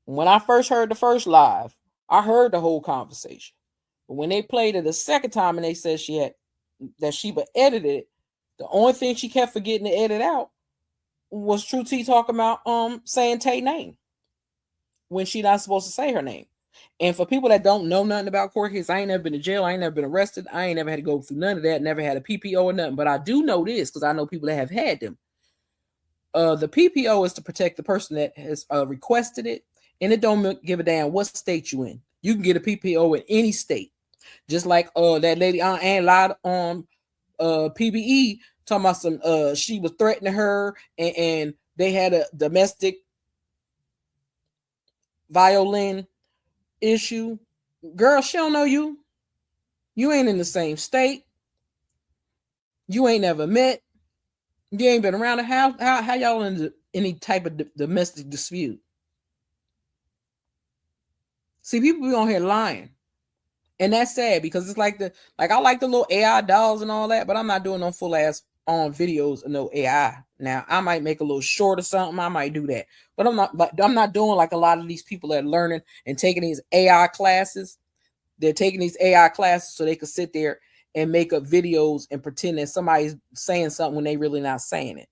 when I first heard the first live, I heard the whole conversation. But when they played it the second time and they said that Sheba edited it, the only thing she kept forgetting to edit out was True T talking about saying Tay name when she not supposed to say her name. And for people that don't know nothing about court cases, I ain't never been to jail. I ain't never been arrested. I ain't never had to go through none of that. Never had a PPO or nothing. But I do know this because I know people that have had them. The PPO is to protect the person that has requested it. And it don't give a damn what state you in. You can get a PPO in any state. Just like that lady Ann lied on PBE talking about some she was threatening her and they had a domestic violin issue. Girl, she don't know you. You ain't in the same state. You ain't never met. You ain't been around. How y'all in any type of domestic dispute? See, people be on here lying. And that's sad because it's like I like the little AI dolls and all that, but I'm not doing no full ass on videos of no AI. Now I might make a little short or something. I might do that, but I'm not doing like a lot of these people that are learning and taking these AI classes. They're taking these AI classes so they could sit there and make up videos and pretend that somebody's saying something when they really not saying it.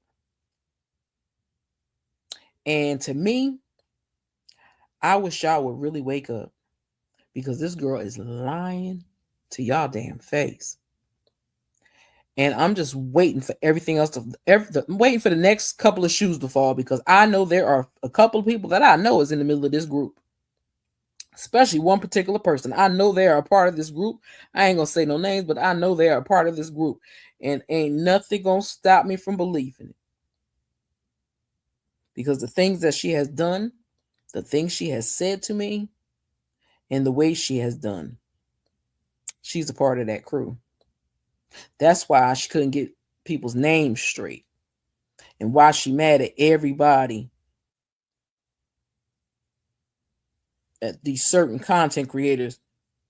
And to me, I wish y'all would really wake up. Because this girl is lying to y'all damn face. And I'm just waiting for everything else waiting for the next couple of shoes to fall, because I know there are a couple of people that I know is in the middle of this group. Especially one particular person. I know they are a part of this group. I ain't gonna say no names, but I know they are a part of this group. And ain't nothing gonna stop me from believing it. Because the things that she has done, the things she has said to me, and the way she has done, she's a part of that crew. That's why she couldn't get people's names straight. And why she mad at everybody, at these certain content creators.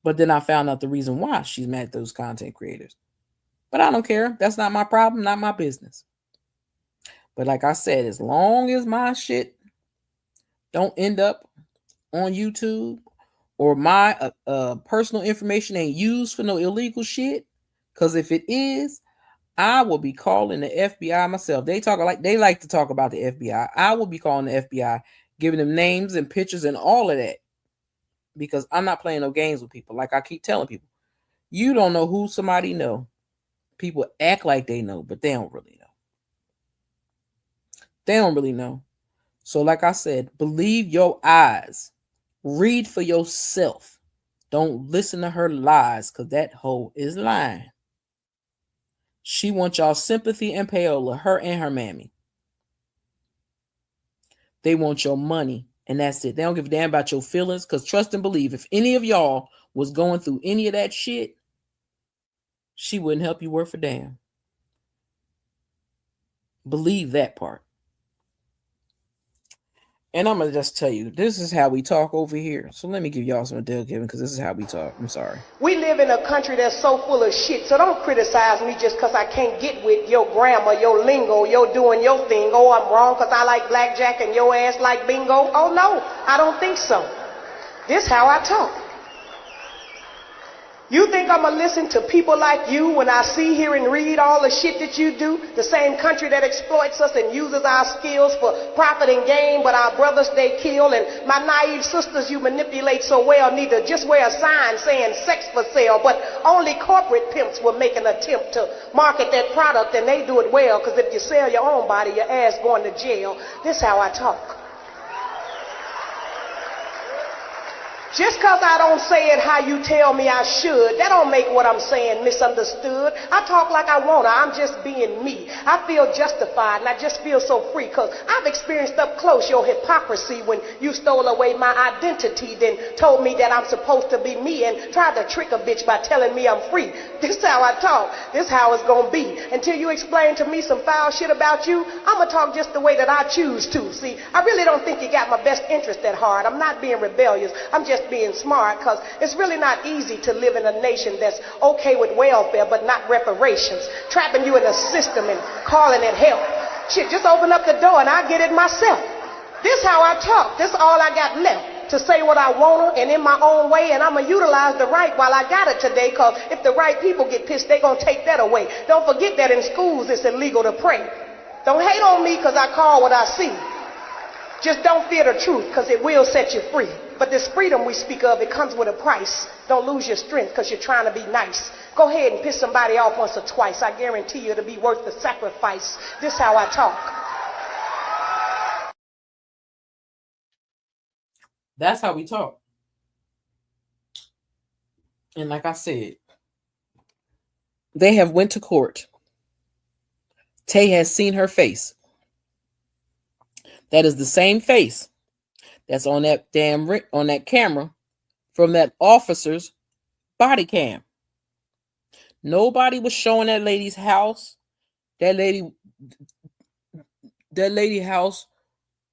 But then I found out the reason why she's mad at those content creators. But I don't care. That's not my problem, not my business. But like I said, as long as my shit don't end up on YouTube, or my personal information ain't used for no illegal shit, Because if it is, I will be calling the FBI myself. They like to talk about the FBI. I will be calling the FBI, giving them names and pictures and all of that. Because I'm not playing no games with people. Like I keep telling people, you don't know who somebody know. People act like they know, but they don't really know. They don't really know. So like I said, believe your eyes. Read for yourself. Don't listen to her lies, because that hoe is lying. She wants y'all sympathy and payola, her and her mammy. They want your money, and that's it. They don't give a damn about your feelings, because trust and believe, if any of y'all was going through any of that shit, she wouldn't help you worth a damn. Believe that part. And I'm going to just tell you, this is how we talk over here. So let me give y'all some Adele Giving, because this is how we talk. I'm sorry. We live in a country that's so full of shit, so don't criticize me just because I can't get with your grammar, your lingo, your doing your thing. Oh, I'm wrong because I like blackjack and your ass like bingo. Oh, no, I don't think so. This how I talk. You think I'm going to listen to people like you when I see, hear, and read all the shit that you do? The same country that exploits us and uses our skills for profit and gain, but our brothers they kill, and my naive sisters you manipulate so well need to just wear a sign saying sex for sale, but only corporate pimps will make an attempt to market that product, and they do it well, because if you sell your own body, your ass going to jail. This how I talk. Just because I don't say it how you tell me I should, that don't make what I'm saying misunderstood. I talk like I want to. I'm just being me. I feel justified, and I just feel so free because I've experienced up close your hypocrisy when you stole away my identity, then told me that I'm supposed to be me and tried to trick a bitch by telling me I'm free. This is how I talk. This is how it's going to be. Until you explain to me some foul shit about you, I'm going to talk just the way that I choose to. See, I really don't think you got my best interest at heart. I'm not being rebellious. I'm just being smart, because it's really not easy to live in a nation that's okay with welfare but not reparations, trapping you in a system and calling it help. Shit, just open up the door and I get it myself. This how I talk. This all I got left, to say what I want to and in my own way, and I'm going to utilize the right while I got it today, because if the right people get pissed, they're going to take that away. Don't forget that in schools it's illegal to pray. Don't hate on me because I call what I see. Just don't fear the truth, because it will set you free. But this freedom we speak of, it comes with a price. Don't lose your strength because you're trying to be nice. Go ahead and piss somebody off once or twice. I guarantee you it'll be worth the sacrifice. This how I talk. That's how we talk. And like I said, they have went to court. Tay has seen her face. That is the same face that's on that on that camera from that officer's body cam. Nobody was showing that lady's house. That lady house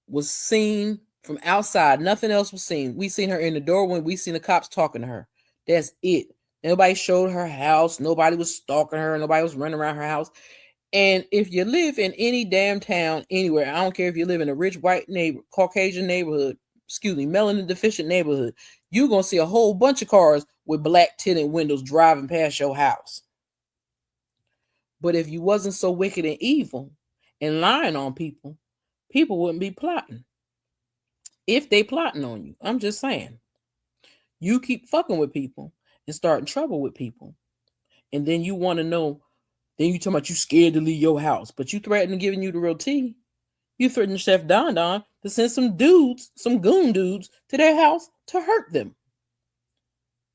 was seen from outside. Nothing else was seen. We seen her in the doorway. We seen the cops talking to her. That's it. Nobody showed her house. Nobody was stalking her. Nobody was running around her house. And if you live in any damn town, anywhere, I don't care if you live in a rich white Caucasian neighborhood, melanin deficient neighborhood, you're going to see a whole bunch of cars with black tinted windows driving past your house. But if you wasn't so wicked and evil and lying on people, people wouldn't be plotting. If they plotting on you, I'm just saying. You keep fucking with people and starting trouble with people. And then you want to know, then you talking about you scared to leave your house, but you threatening giving you the real tea. You threatened Chef Don Don to send some dudes, some goon dudes, to their house to hurt them.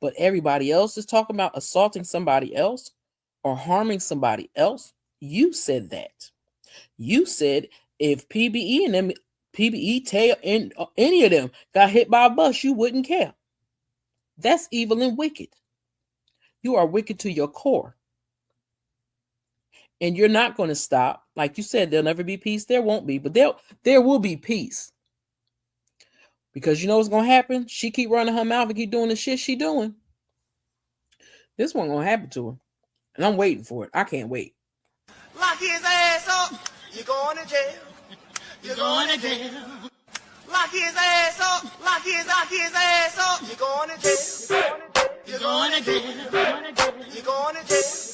But everybody else is talking about assaulting somebody else or harming somebody else. You said that. You said if PBE and them, PBE, Tay, and any of them got hit by a bus, you wouldn't care. That's evil and wicked. You are wicked to your core. And you're not going to stop. Like you said, there'll never be peace. There won't be, but there will be peace. Because you know what's going to happen? She keep running her mouth and keep doing the shit she doing. This one going to happen to her. And I'm waiting for it. I can't wait. Lock his ass up. You're going to jail. You're going to jail. Lock his ass up. Lock his ass up. You're going to jail. You're going to jail. You're going to jail. You're going to jail.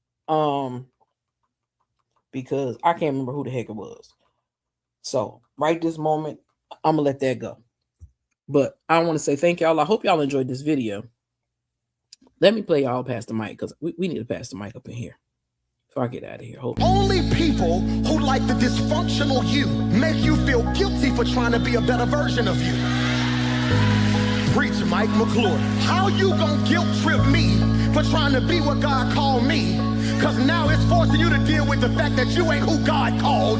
Because I can't remember who the heck it was. So right this moment, I'm gonna let that go. But I want to say thank y'all. I hope y'all enjoyed this video. Let me play y'all past the mic, because we need to pass the mic up in here before I get out of here. Hold on. Only people who like the dysfunctional you make you feel guilty for trying to be a better version of you. Preach, Mike McClure. How you gonna guilt trip me for trying to be what God called me? Cause now it's forcing you to deal with the fact that you ain't who God called.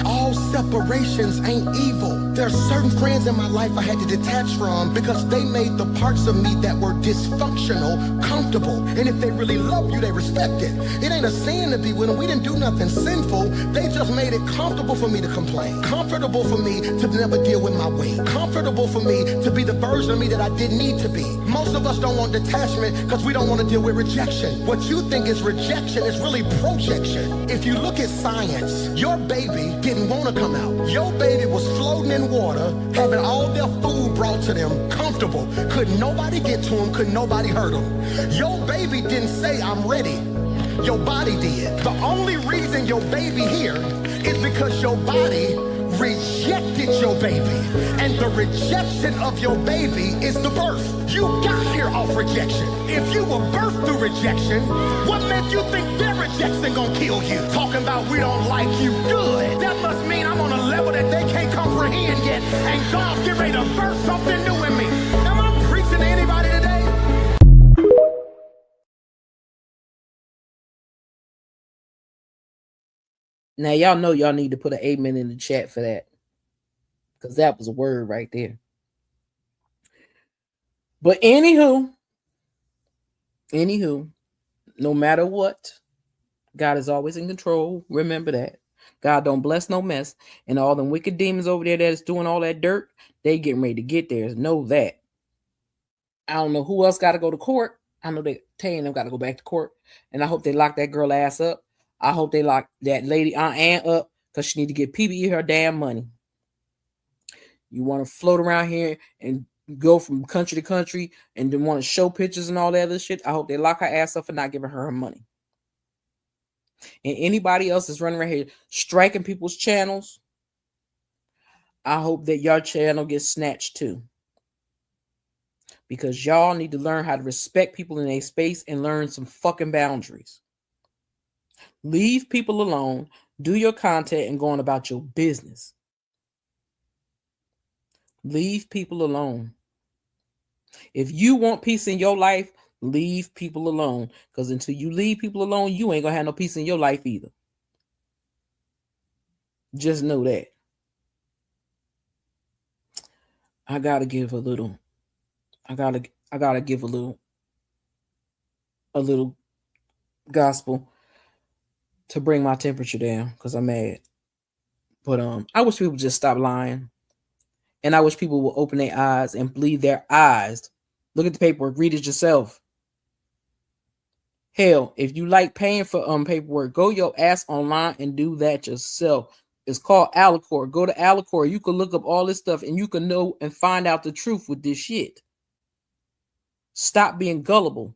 All separations ain't evil. There's certain friends in my life I had to detach from because they made the parts of me that were dysfunctional comfortable. And if they really love you, they respect it. It ain't a sin to be with them. We didn't do nothing sinful. They just made it comfortable for me to complain. Comfortable for me to never deal with my weight. Comfortable for me to be the version of me that I didn't need to be. Most of us don't want detachment because we don't want to deal with rejection. What you think is rejection is really projection. If you look at science, your baby didn't want to come out. Your baby was floating in water, having all their food brought to them, comfortable. Couldn't nobody get to them, couldn't nobody hurt them. Your baby didn't say, I'm ready. Your body did. The only reason your baby here is because your body rejected your baby. And the rejection of your baby is the birth. You got here off rejection. If you were birthed through rejection, what made you think their rejection gonna kill you? Talking about we don't like you, good. That must mean I'm on a level that they can't comprehend yet. And God's getting ready to birth something new in me. Am I preaching to anybody today? Now, y'all know y'all need to put an amen in the chat for that, because that was a word right there. But anywho, no matter what, God is always in control. Remember that. God don't bless no mess. And all them wicked demons over there that is doing all that dirt, they getting ready to get theirs. Know that. I don't know who else got to go to court. I know they Tay and them got to go back to court. And I hope they lock that girl ass up. I hope they lock that lady Aunt Ann up, because she need to get PBE her damn money. You want to float around here and go from country to country and then want to show pictures and all that other shit. I hope they lock her ass up for not giving her money. And anybody else that's running around here striking people's channels, I hope that your channel gets snatched too. Because y'all need to learn how to respect people in their space and learn some fucking boundaries. Leave people alone, do your content, and go on about your business. Leave people alone. If you want peace in your life, leave people alone. Because until you leave people alone, you ain't going to have no peace in your life either. Just know that. I got to give a little. I gotta give a little gospel to bring my temperature down, because I'm mad. But I wish people just stop lying. And I wish people will open their eyes and believe their eyes. Look at the paperwork. Read it yourself. Hell, if you like paying for paperwork, go your ass online and do that yourself. It's called Alicorp. Go to Alicorp. You can look up all this stuff and you can know and find out the truth with this shit. Stop being gullible.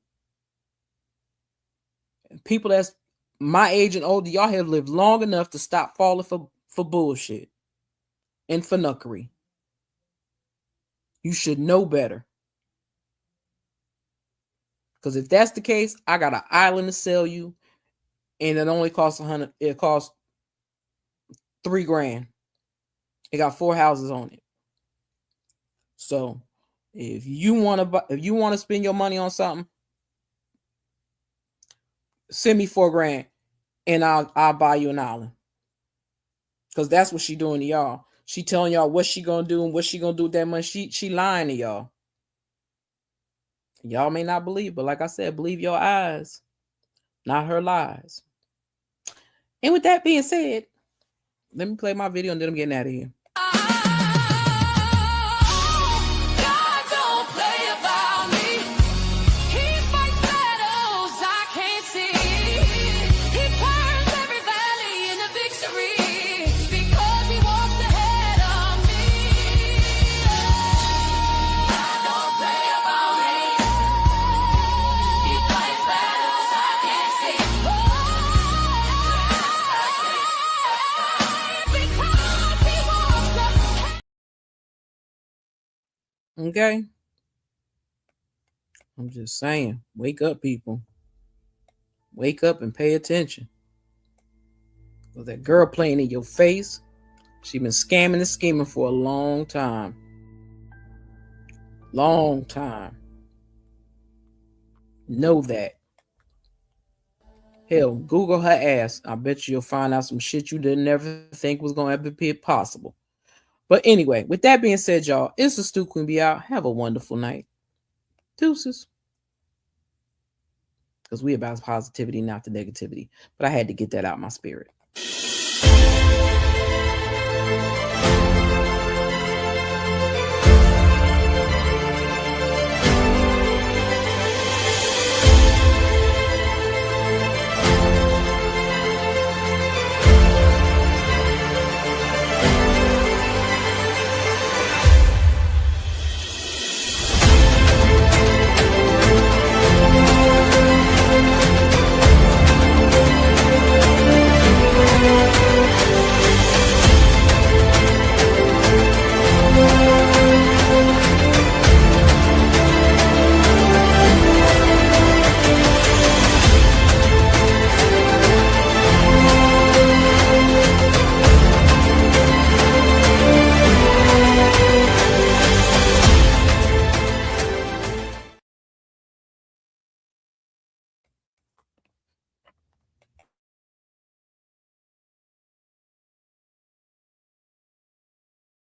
People that's my age and older, y'all have lived long enough to stop falling for bullshit and for fuckery. You should know better. Because if that's the case, I got an island to sell you, and it only costs $100. It costs $3,000. It got 4 houses on it. So if you want to spend your money on something, send me $4,000, and I'll buy you an island. Because that's what she doing to y'all. She telling y'all what she gonna do and what she gonna do with that money. She lying to y'all. Y'all may not believe, but like I said, believe your eyes, not her lies. And with that being said, let me play my video and then I'm getting out of here. Okay? I'm just saying, wake up, people. Wake up and pay attention. Well, that girl playing in your face, she been scamming and scheming for a long time. Long time. Know that. Hell, Google her ass. I bet you'll find out some shit you didn't ever think was going to ever be possible. But anyway, with that being said, y'all, it's the Stu Queen be out. Have a wonderful night. Deuces. Because we about positivity, not the negativity. But I had to get that out of my spirit.